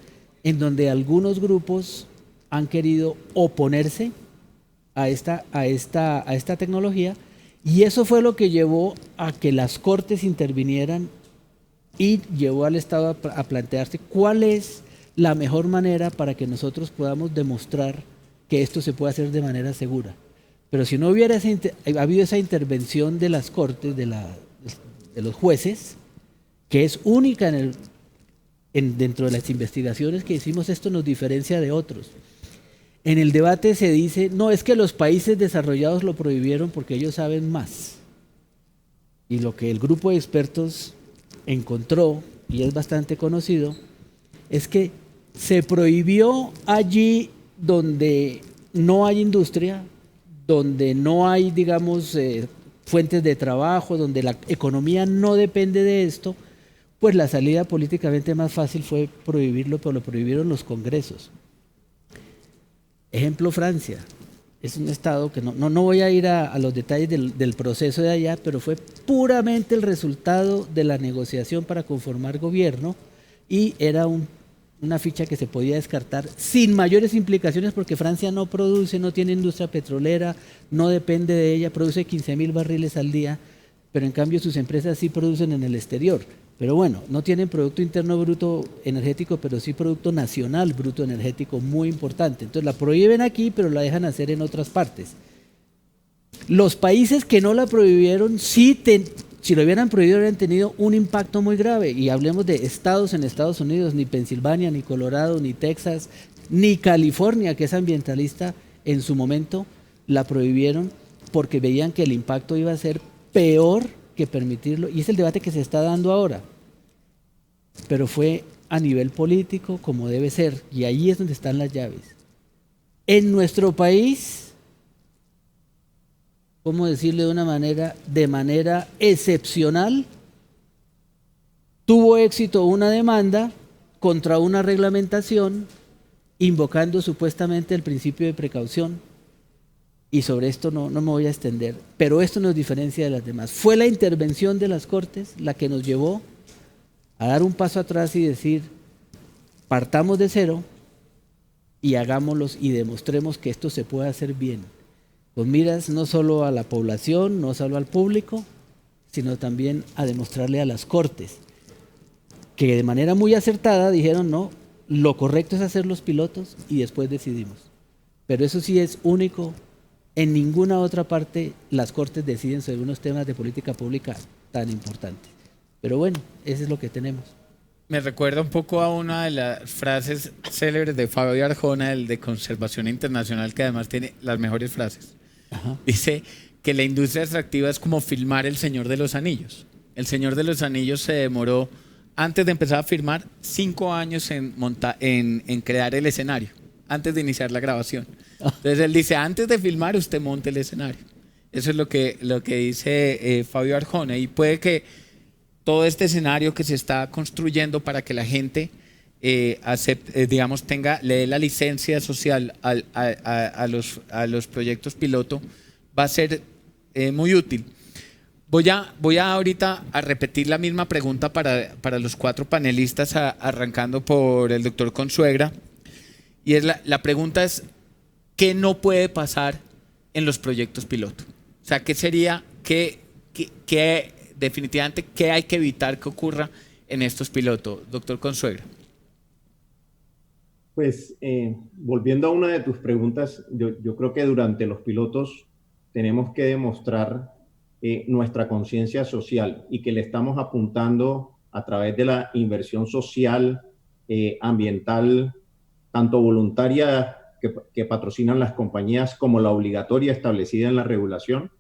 en donde algunos grupos han querido oponerse a esta tecnología, y eso fue lo que llevó a que las Cortes intervinieran y llevó al Estado a plantearse cuál es la mejor manera para que nosotros podamos demostrar que esto se puede hacer de manera segura. Pero si no hubiera habido esa intervención de las Cortes, de los jueces, que es única dentro de las investigaciones que hicimos, esto nos diferencia de otros. En el debate se dice, no, es que los países desarrollados lo prohibieron porque ellos saben más. Y lo que el grupo de expertos encontró, y es bastante conocido, es que se prohibió allí donde no hay industria, donde no hay, digamos, fuentes de trabajo, donde la economía no depende de esto, pues la salida políticamente más fácil fue prohibirlo, pero lo prohibieron los congresos. Ejemplo, Francia. Es un estado que no voy a ir a los detalles del proceso de allá, pero fue puramente el resultado de la negociación para conformar gobierno, y era una ficha que se podía descartar sin mayores implicaciones, porque Francia no produce, no tiene industria petrolera, no depende de ella, produce 15.000 barriles al día, pero en cambio sus empresas sí producen en el exterior. Pero bueno, no tienen Producto Interno Bruto energético, pero sí Producto Nacional Bruto energético muy importante. Entonces la prohíben aquí, pero la dejan hacer en otras partes. Los países que no la prohibieron, si lo hubieran prohibido, hubieran tenido un impacto muy grave. Y hablemos de estados en Estados Unidos, ni Pensilvania, ni Colorado, ni Texas, ni California, que es ambientalista, en su momento la prohibieron porque veían que el impacto iba a ser peor que permitirlo. Y es el debate que se está dando ahora. Pero fue a nivel político como debe ser. Y ahí es donde están las llaves. En nuestro país, ¿cómo decirle de manera excepcional? Tuvo éxito una demanda contra una reglamentación invocando supuestamente el principio de precaución. Y sobre esto no me voy a extender, pero esto nos diferencia de las demás. Fue la intervención de las Cortes la que nos llevó a dar un paso atrás y decir, partamos de cero y hagámoslos y demostremos que esto se puede hacer bien. Con miras no solo a la población, no solo al público, sino también a demostrarle a las Cortes, que de manera muy acertada dijeron, no, lo correcto es hacer los pilotos y después decidimos. Pero eso sí es único. En ninguna otra parte las Cortes deciden sobre unos temas de política pública tan importantes. Pero bueno, eso es lo que tenemos. Me recuerda un poco a una de las frases célebres de Fabio Arjona, el de Conservación Internacional, que además tiene las mejores frases. Ajá. Dice que la industria extractiva es como filmar El Señor de los Anillos. El Señor de los Anillos se demoró, antes de empezar a filmar, 5 años en crear el escenario, antes de iniciar la grabación. Entonces él dice, antes de filmar usted monte el escenario. Eso es lo que dice Fabio Arjona. Y puede que todo este escenario que se está construyendo para que la gente acepte, digamos, le dé la licencia social a los proyectos piloto, va a ser muy útil. Voy a ahorita a repetir la misma pregunta para los 4 panelistas, arrancando por el doctor Consuegra. Y la pregunta es, ¿qué no puede pasar en los proyectos piloto? O sea, ¿qué sería, definitivamente, qué hay que evitar que ocurra en estos pilotos? Doctor Consuegra. Pues, volviendo a una de tus preguntas, yo creo que durante los pilotos tenemos que demostrar nuestra conciencia social y que le estamos apuntando a través de la inversión social, ambiental, tanto voluntaria que patrocinan las compañías como la obligatoria establecida en la regulación,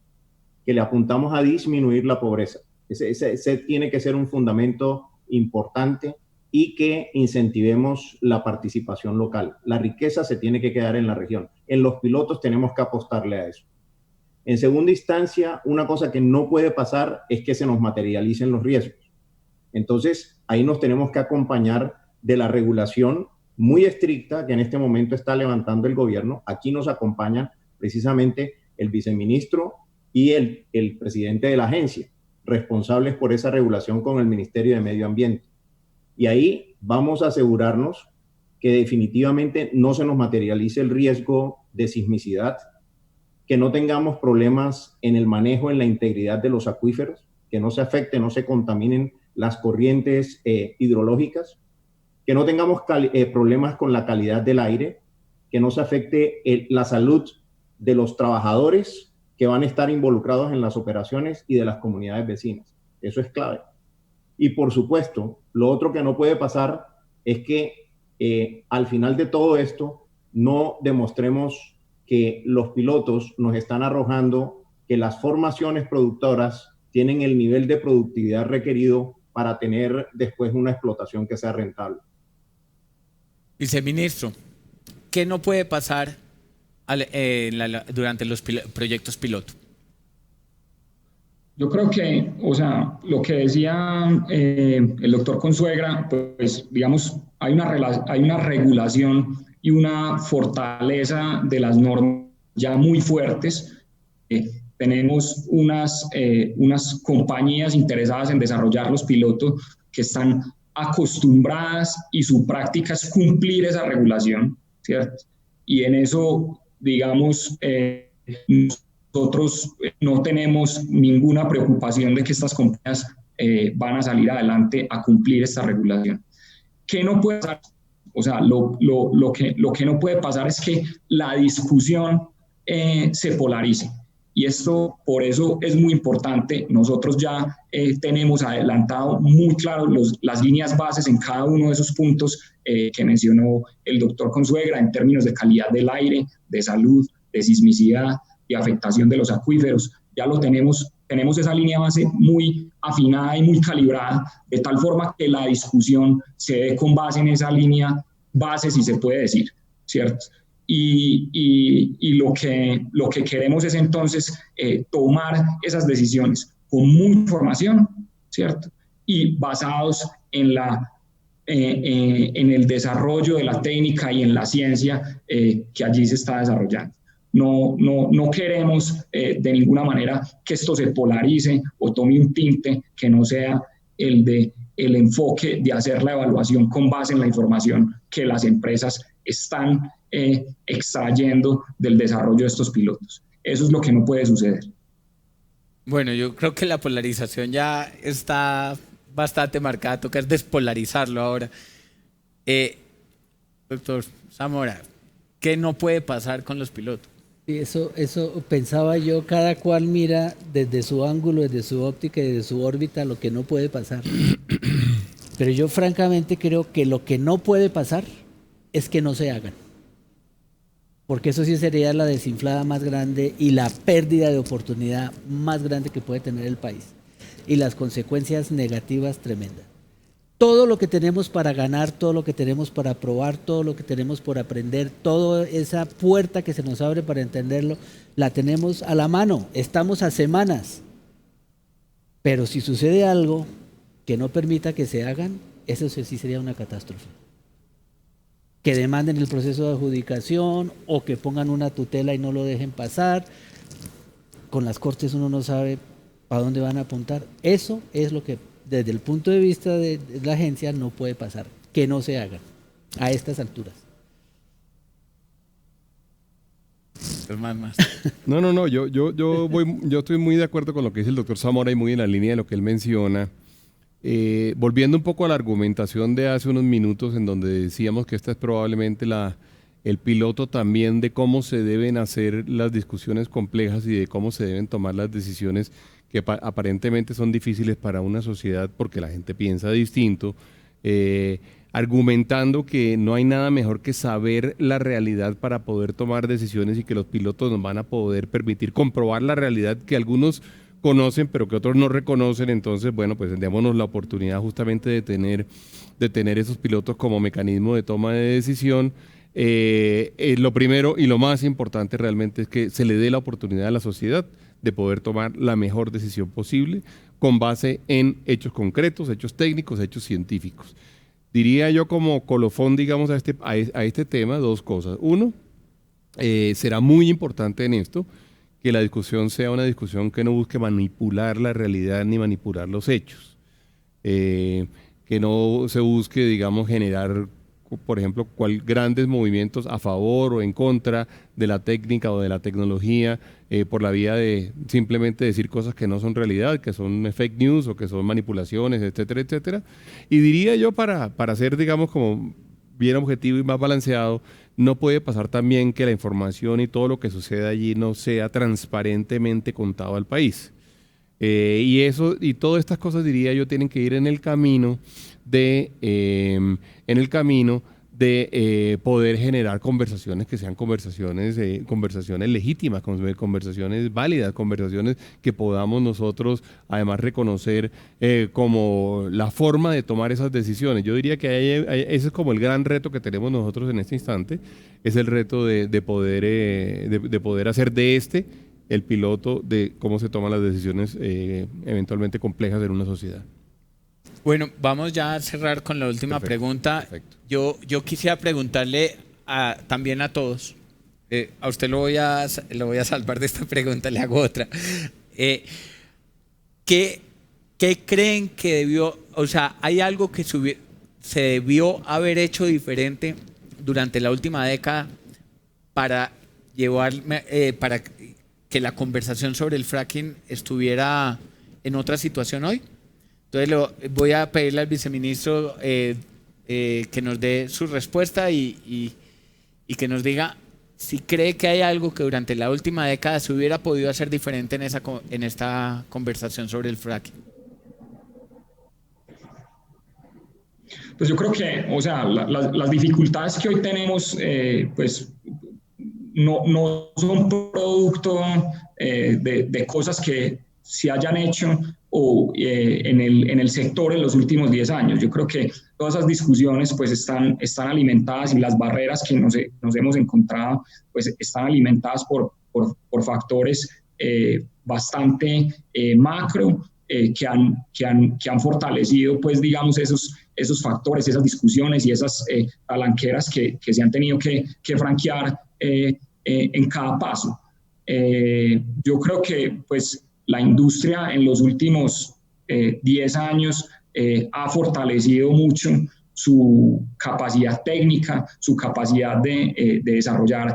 que le apuntamos a disminuir la pobreza. Ese tiene que ser un fundamento importante y que incentivemos la participación local. La riqueza se tiene que quedar en la región. En los pilotos tenemos que apostarle a eso. En segunda instancia, una cosa que no puede pasar es que se nos materialicen los riesgos. Entonces, ahí nos tenemos que acompañar de la regulación muy estricta que en este momento está levantando el gobierno. Aquí nos acompañan precisamente el viceministro y el presidente de la agencia, responsables por esa regulación con el Ministerio de Medio Ambiente. Y ahí vamos a asegurarnos que definitivamente no se nos materialice el riesgo de sismicidad, que no tengamos problemas en el manejo, en la integridad de los acuíferos, que no se afecte, no se contaminen las corrientes hidrológicas, que no tengamos problemas con la calidad del aire, que no se afecte la salud de los trabajadores que van a estar involucrados en las operaciones y de las comunidades vecinas. Eso es clave. Y por supuesto, lo otro que no puede pasar es que al final de todo esto no demostremos que los pilotos nos están arrojando que las formaciones productoras tienen el nivel de productividad requerido para tener después una explotación que sea rentable. Viceministro, ¿qué no puede pasar durante los proyectos piloto? Yo creo que, o sea, lo que decía el doctor Consuegra, pues digamos, hay una regulación y una fortaleza de las normas ya muy fuertes. Tenemos unas compañías interesadas en desarrollar los pilotos que están acostumbradas y su práctica es cumplir esa regulación, ¿cierto? Y en eso, digamos, nosotros no tenemos ninguna preocupación de que estas compañías van a salir adelante a cumplir esta regulación. ¿Qué no puede pasar? O sea, lo que no puede pasar es que la discusión se polarice. Y esto, por eso es muy importante. Nosotros ya tenemos adelantado muy claro las líneas bases en cada uno de esos puntos que mencionó el doctor Consuegra en términos de calidad del aire, de salud, de sismicidad y afectación de los acuíferos. Ya lo tenemos esa línea base muy afinada y muy calibrada, de tal forma que la discusión se dé con base en esa línea base, si se puede decir, ¿cierto? Y lo que queremos es entonces tomar esas decisiones con mucha información, ¿cierto? Y basados en el desarrollo de la técnica y en la ciencia que allí se está desarrollando. No queremos de ninguna manera que esto se polarice o tome un tinte que no sea el enfoque de hacer la evaluación con base en la información que las empresas están extrayendo del desarrollo de estos pilotos. Eso es lo que no puede suceder. Bueno, yo creo que la polarización ya está bastante marcada, toca despolarizarlo ahora. Doctor Zamora, ¿qué no puede pasar con los pilotos? Sí, eso pensaba yo, cada cual mira desde su ángulo, desde su óptica y desde su órbita lo que no puede pasar. Pero yo francamente creo que lo que no puede pasar es que no se hagan. Porque eso sí sería la desinflada más grande y la pérdida de oportunidad más grande que puede tener el país. Y las consecuencias negativas tremendas. Todo lo que tenemos para ganar, todo lo que tenemos para probar, todo lo que tenemos por aprender, toda esa puerta que se nos abre para entenderlo, la tenemos a la mano, estamos a semanas. Pero si sucede algo que no permita que se hagan, eso sí sería una catástrofe. Que demanden el proceso de adjudicación o que pongan una tutela y no lo dejen pasar. Con las cortes uno no sabe para dónde van a apuntar. Eso es lo que desde el punto de vista de la agencia no puede pasar, que no se hagan a estas alturas. No, yo estoy muy de acuerdo con lo que dice el doctor Zamora y muy en la línea de lo que él menciona. Volviendo un poco a la argumentación de hace unos minutos en donde decíamos que esta es probablemente el piloto también de cómo se deben hacer las discusiones complejas y de cómo se deben tomar las decisiones que aparentemente son difíciles para una sociedad porque la gente piensa distinto, argumentando que no hay nada mejor que saber la realidad para poder tomar decisiones y que los pilotos nos van a poder permitir comprobar la realidad que algunos conocen pero que otros no reconocen. Entonces, bueno, pues démonos la oportunidad justamente de tener esos pilotos como mecanismo de toma de decisión. Lo primero y lo más importante realmente es que se le dé la oportunidad a la sociedad de poder tomar la mejor decisión posible con base en hechos concretos, hechos técnicos, hechos científicos. Diría yo como colofón, digamos, a este tema, dos cosas. Uno, será muy importante en esto que la discusión sea una discusión que no busque manipular la realidad ni manipular los hechos. Que no se busque, digamos, generar, por ejemplo, grandes movimientos a favor o en contra de la técnica o de la tecnología por la vía de simplemente decir cosas que no son realidad, que son fake news o que son manipulaciones, etcétera, etcétera. Y diría yo, para ser, digamos, como bien objetivo y más balanceado, no puede pasar también que la información y todo lo que sucede allí no sea transparentemente contado al país. Y todas estas cosas, diría yo, tienen que ir en el camino de poder generar conversaciones que sean conversaciones legítimas, conversaciones válidas, conversaciones que podamos nosotros además reconocer como la forma de tomar esas decisiones. Yo diría que ese es como el gran reto que tenemos nosotros en este instante, es el reto de poder hacer de el piloto de cómo se toman las decisiones eventualmente complejas en una sociedad. Bueno, vamos ya a cerrar con la última pregunta. Perfecto. Yo quisiera preguntarle también a todos, a usted lo voy a salvar de esta pregunta, le hago otra. ¿Qué creen que debió, o sea, hay algo que se debió haber hecho diferente durante la última década para que la conversación sobre el fracking estuviera en otra situación hoy? Entonces voy a pedirle al viceministro que nos dé su respuesta y que nos diga si cree que hay algo que durante la última década se hubiera podido hacer diferente en esta conversación sobre el fracking. Pues yo creo que, o sea, las dificultades que hoy tenemos, pues no son producto de cosas que se hayan hecho o en el sector en los últimos 10 años. Yo creo que todas esas discusiones pues están alimentadas y las barreras que nos hemos encontrado pues están alimentadas por factores bastante macro que han fortalecido pues digamos esos factores, esas discusiones y esas palanqueras que se han tenido que franquear en cada paso. Yo creo que pues la industria en los últimos 10 años ha fortalecido mucho su capacidad técnica, su capacidad de desarrollar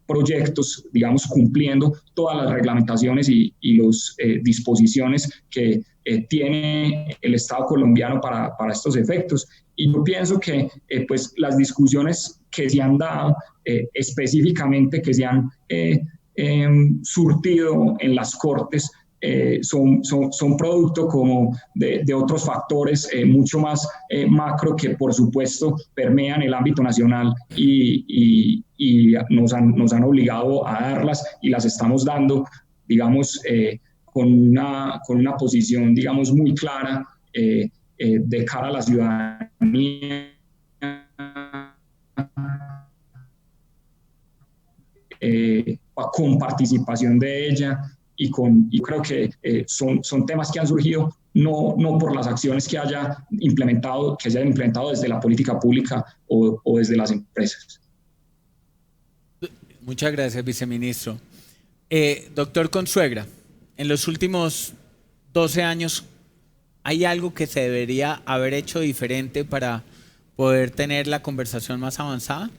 proyectos, digamos, cumpliendo todas las reglamentaciones y las disposiciones que tiene el Estado colombiano para estos efectos. Y yo pienso que pues, las discusiones que se han dado específicamente, que se han surtido en las Cortes, son producto como de otros factores mucho más macro que por supuesto permean el ámbito nacional y nos han obligado a darlas y las estamos dando, digamos, con una posición, digamos, muy clara de cara a la ciudadanía. Con participación de ella y creo que son temas que han surgido no por las acciones que se hayan implementado desde la política pública o desde las empresas. Muchas gracias, viceministro. Doctor Consuegra, en los últimos 12 años, ¿hay algo que se debería haber hecho diferente para poder tener la conversación más avanzada?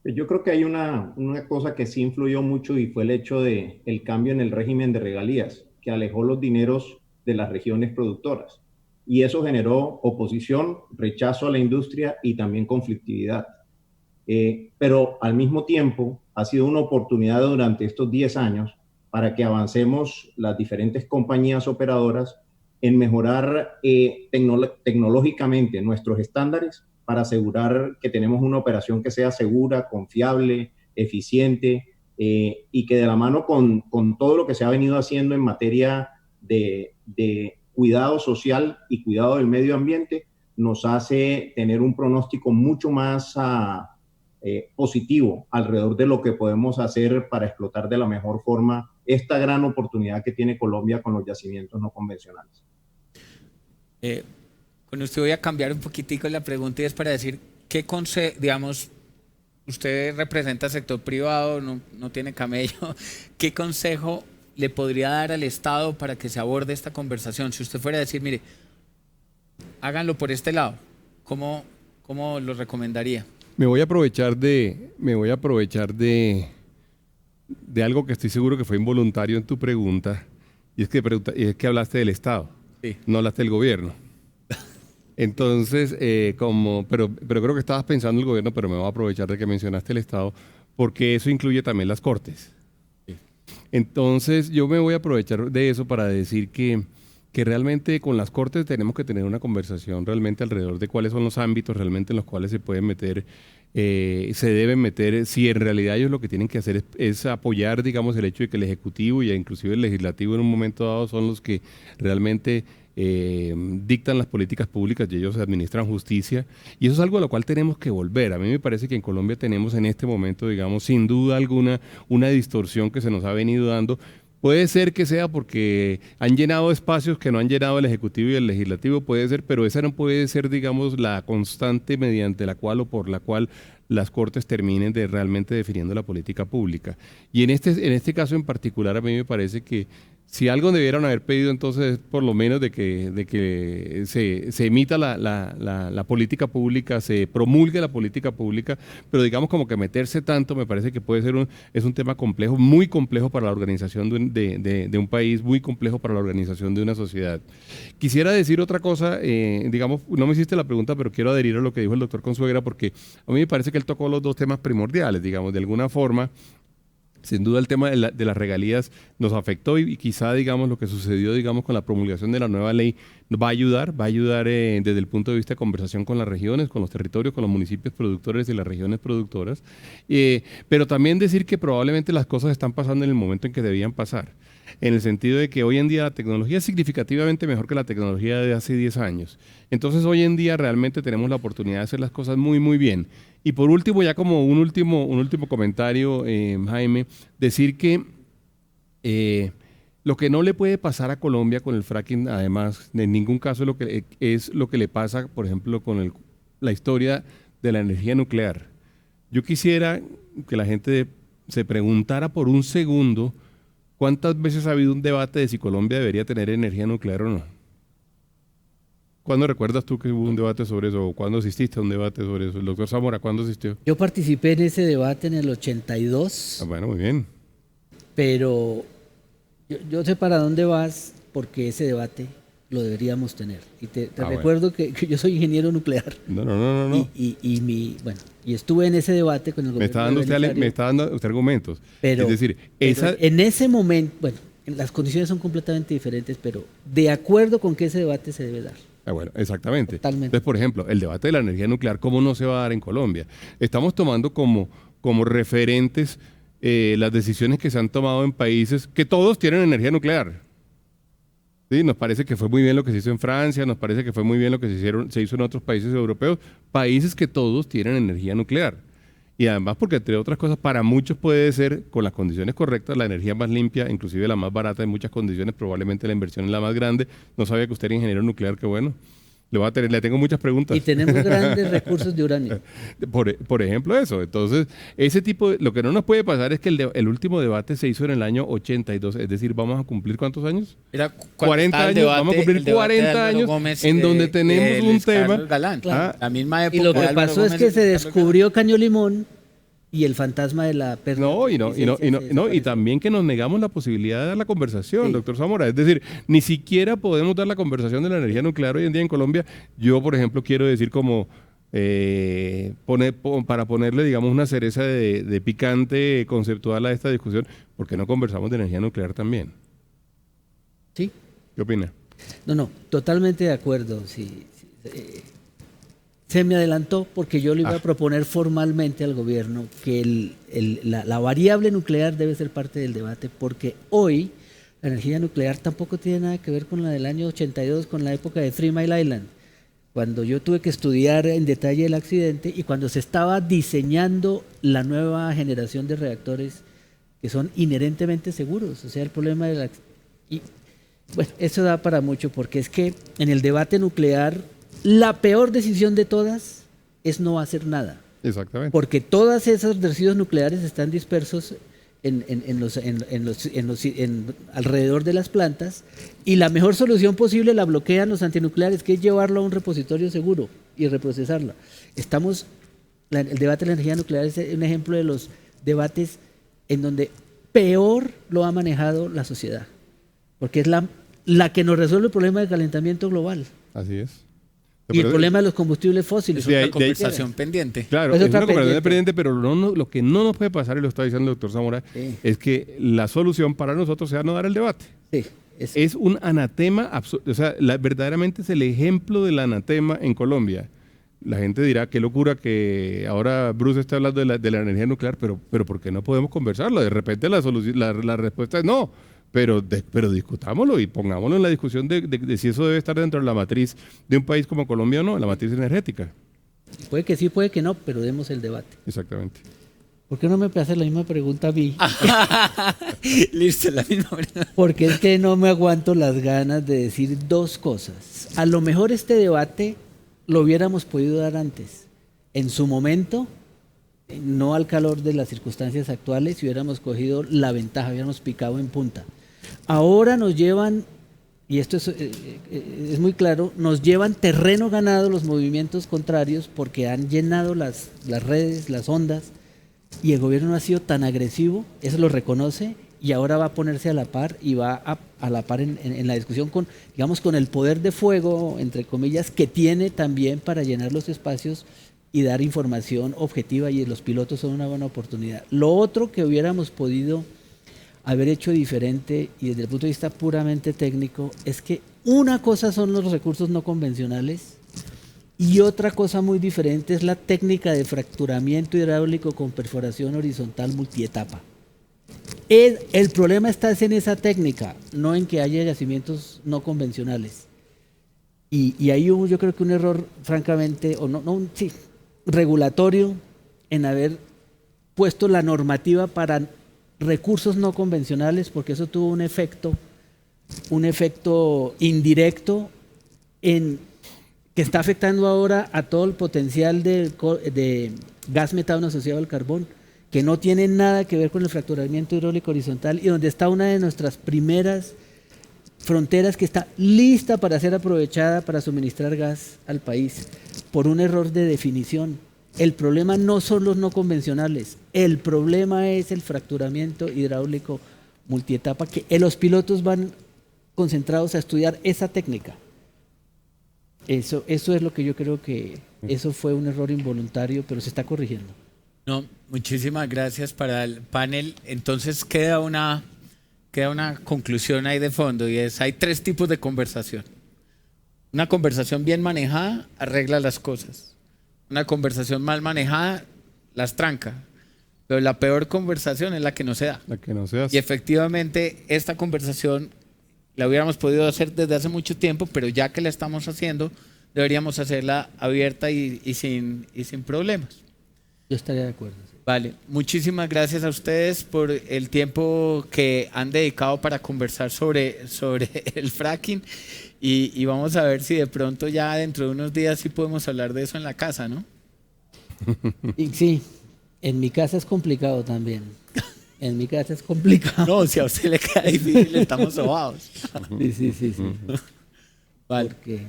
Yo creo que hay una cosa que sí influyó mucho y fue el hecho del cambio en el régimen de regalías, que alejó los dineros de las regiones productoras. Y eso generó oposición, rechazo a la industria y también conflictividad. Pero al mismo tiempo ha sido una oportunidad durante estos 10 años para que avancemos las diferentes compañías operadoras en mejorar tecnológicamente nuestros estándares para asegurar que tenemos una operación que sea segura, confiable, eficiente y que de la mano con todo lo que se ha venido haciendo en materia de cuidado social y cuidado del medio ambiente, nos hace tener un pronóstico mucho más positivo alrededor de lo que podemos hacer para explotar de la mejor forma esta gran oportunidad que tiene Colombia con los yacimientos no convencionales. Con usted voy a cambiar un poquitico la pregunta y es para decir, ¿qué consejo, digamos, usted representa el sector privado, no tiene camello, ¿qué consejo le podría dar al Estado para que se aborde esta conversación? Si usted fuera a decir, mire, háganlo por este lado, ¿cómo lo recomendaría? Me voy a aprovechar de algo que estoy seguro que fue involuntario en tu pregunta, y es que hablaste del Estado, sí. No hablaste del gobierno. Entonces, pero creo que estabas pensando en el gobierno, pero me voy a aprovechar de que mencionaste el Estado, porque eso incluye también las Cortes. Sí. Entonces, yo me voy a aprovechar de eso para decir que realmente con las Cortes tenemos que tener una conversación realmente alrededor de cuáles son los ámbitos realmente en los cuales se pueden meter, se deben meter, si en realidad ellos lo que tienen que hacer es apoyar, digamos, el hecho de que el Ejecutivo y inclusive el Legislativo en un momento dado son los que realmente dictan las políticas públicas y ellos administran justicia, y eso es algo a lo cual tenemos que volver. A mí me parece que en Colombia tenemos en este momento, digamos, sin duda alguna, una distorsión que se nos ha venido dando. Puede ser que sea porque han llenado espacios que no han llenado el Ejecutivo y el Legislativo, puede ser, pero esa no puede ser, digamos, la constante mediante la cual o por la cual las Cortes terminen de realmente definiendo la política pública. Y en este caso en particular, a mí me parece que Si algo debieron haber pedido entonces es por lo menos de que se emita la política pública, se promulgue la política pública, pero digamos como que meterse tanto me parece que puede ser es un tema complejo, muy complejo para la organización de un país, muy complejo para la organización de una sociedad. Quisiera decir otra cosa, digamos, no me hiciste la pregunta, pero quiero adherir a lo que dijo el doctor Consuegra, porque a mí me parece que él tocó los dos temas primordiales, digamos, de alguna forma. Sin duda el tema de las regalías nos afectó y quizá, digamos, lo que sucedió, digamos, con la promulgación de la nueva ley va a ayudar desde el punto de vista de conversación con las regiones, con los territorios, con los municipios productores y las regiones productoras. Pero también decir que probablemente las cosas están pasando en el momento en que debían pasar. En el sentido de que hoy en día la tecnología es significativamente mejor que la tecnología de hace 10 años. Entonces hoy en día realmente tenemos la oportunidad de hacer las cosas muy, muy bien. Y por último, ya como un último comentario, Jaime, decir que lo que no le puede pasar a Colombia con el fracking, además, en ningún caso es lo que le pasa, por ejemplo, con la historia de la energía nuclear. Yo quisiera que la gente se preguntara por un segundo ¿cuántas veces ha habido un debate de si Colombia debería tener energía nuclear o no? ¿Cuándo recuerdas tú que hubo un debate sobre eso? ¿O cuándo asististe a un debate sobre eso? El doctor Zamora, ¿cuándo asistió? Yo participé en ese debate en el 82. Ah, bueno, muy bien. Pero yo sé para dónde vas porque ese debate lo deberíamos tener. Y te recuerdo que yo soy ingeniero nuclear. No. Y estuve en ese debate con el gobierno. Me está dando usted argumentos. Pero, es decir, en ese momento, las condiciones son completamente diferentes, pero de acuerdo con que ese debate se debe dar. Ah, bueno, exactamente. Totalmente. Entonces, por ejemplo, el debate de la energía nuclear, ¿cómo no se va a dar en Colombia? Estamos tomando como referentes las decisiones que se han tomado en países que todos tienen energía nuclear. Sí, nos parece que fue muy bien lo que se hizo en Francia, nos parece que fue muy bien lo que se hizo en otros países europeos, países que todos tienen energía nuclear. Y además porque, entre otras cosas, para muchos puede ser, con las condiciones correctas, la energía más limpia, inclusive la más barata en muchas condiciones, probablemente la inversión es la más grande. No sabía que usted era ingeniero nuclear, qué bueno. Le tengo muchas preguntas. Y tenemos grandes recursos de uranio. Por ejemplo, eso. Entonces, ese tipo lo que no nos puede pasar es que el último debate se hizo en el año 82, es decir, vamos a cumplir ¿cuántos años? 40 años, vamos a cumplir 40 años Gómez, en donde tenemos un tema. Galán, la misma época. Y lo que pasó es que se descubrió Caño Limón y el fantasma de la pérdida. Y también que nos negamos la posibilidad de dar la conversación, doctor Zamora. Es decir, ni siquiera podemos dar la conversación de la energía nuclear hoy en día en Colombia. Yo, por ejemplo, quiero decir como para ponerle, digamos, una cereza de picante conceptual a esta discusión, ¿por qué no conversamos de energía nuclear también? Sí. ¿Qué opina? No, totalmente de acuerdo. Sí. Se me adelantó porque yo le iba a proponer formalmente al gobierno que la variable nuclear debe ser parte del debate, porque hoy la energía nuclear tampoco tiene nada que ver con la del año 82, con la época de 3 Mile Island, cuando yo tuve que estudiar en detalle el accidente y cuando se estaba diseñando la nueva generación de reactores que son inherentemente seguros. O sea, el problema de eso da para mucho, porque es que en el debate nuclear la peor decisión de todas es no hacer nada. Exactamente. Porque todos esos residuos nucleares están dispersos alrededor de las plantas y la mejor solución posible la bloquean los antinucleares, que es llevarlo a un repositorio seguro y reprocesarlo. El debate de la energía nuclear es un ejemplo de los debates en donde peor lo ha manejado la sociedad, porque es la que nos resuelve el problema del calentamiento global. Así es. Y el problema de los combustibles fósiles. Es una conversación pendiente. Claro, es una conversación pendiente, pero lo que no nos puede pasar, y lo está diciendo el doctor Zamora, es que la solución para nosotros sea no dar el debate. Sí, es un anatema absurdo. O sea, verdaderamente es el ejemplo del anatema en Colombia. La gente dirá, qué locura que ahora Bruce está hablando de la energía nuclear, pero ¿por qué no podemos conversarlo? De repente la respuesta es no. Pero discutámoslo y pongámoslo en la discusión de si eso debe estar dentro de la matriz de un país como Colombia o no, la matriz energética. Puede que sí, puede que no, pero demos el debate. Exactamente. ¿Por qué no me hacer la misma pregunta a mí? Listo, la misma pregunta. Porque es que no me aguanto las ganas de decir dos cosas. A lo mejor este debate lo hubiéramos podido dar antes. En su momento, no al calor de las circunstancias actuales, si hubiéramos cogido la ventaja, hubiéramos picado en punta. ahora nos llevan, y esto es muy claro, nos llevan terreno ganado los movimientos contrarios porque han llenado las redes, las ondas, y el gobierno no ha sido tan agresivo, eso lo reconoce, y ahora va a ponerse a la par y va a la par en la discusión con, digamos, con el poder de fuego, entre comillas, que tiene también para llenar los espacios y dar información objetiva, y los pilotos son una buena oportunidad. Lo otro que hubiéramos podido haber hecho diferente, y desde el punto de vista puramente técnico, es que una cosa son los recursos no convencionales y otra cosa muy diferente es la técnica de fracturamiento hidráulico con perforación horizontal multietapa. El problema está en esa técnica, no en que haya yacimientos no convencionales. Y ahí hubo, yo creo que un error, francamente, regulatorio, en haber puesto la normativa para recursos no convencionales, porque eso tuvo un efecto indirecto que está afectando ahora a todo el potencial de gas metano asociado al carbón, que no tiene nada que ver con el fracturamiento hidráulico horizontal, y donde está una de nuestras primeras fronteras que está lista para ser aprovechada para suministrar gas al país, por un error de definición. El problema no son los no convencionales, el problema es el fracturamiento hidráulico multietapa, que los pilotos van concentrados a estudiar esa técnica. Eso es lo que yo creo que eso fue un error involuntario, pero se está corrigiendo. No, muchísimas gracias para el panel. Entonces queda una conclusión ahí de fondo, y es: hay tres tipos de conversación. Una conversación bien manejada arregla las cosas. Una conversación mal manejada las tranca. Pero la peor conversación es la que no se da. La que no se hace. Y efectivamente esta conversación la hubiéramos podido hacer desde hace mucho tiempo, pero ya que la estamos haciendo, deberíamos hacerla abierta y sin problemas. Yo estaría de acuerdo. Sí. Vale, muchísimas gracias a ustedes por el tiempo que han dedicado para conversar sobre el fracking, y vamos a ver si de pronto ya dentro de unos días sí podemos hablar de eso en la casa, ¿no? Y sí, en mi casa es complicado también. En mi casa es complicado. No, si a usted le queda difícil, estamos sobados. Sí. Vale. Porque,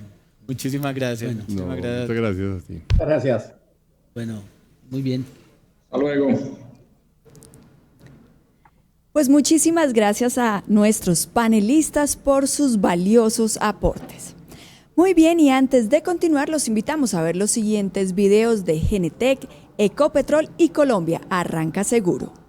muchísimas gracias. Bueno, muchísimas gracias. Muchas gracias a ti. Gracias. Bueno, muy bien. Hasta luego. Pues muchísimas gracias a nuestros panelistas por sus valiosos aportes. Muy bien, y antes de continuar, los invitamos a ver los siguientes videos de Genetec, Ecopetrol y Colombia Arranca Seguro.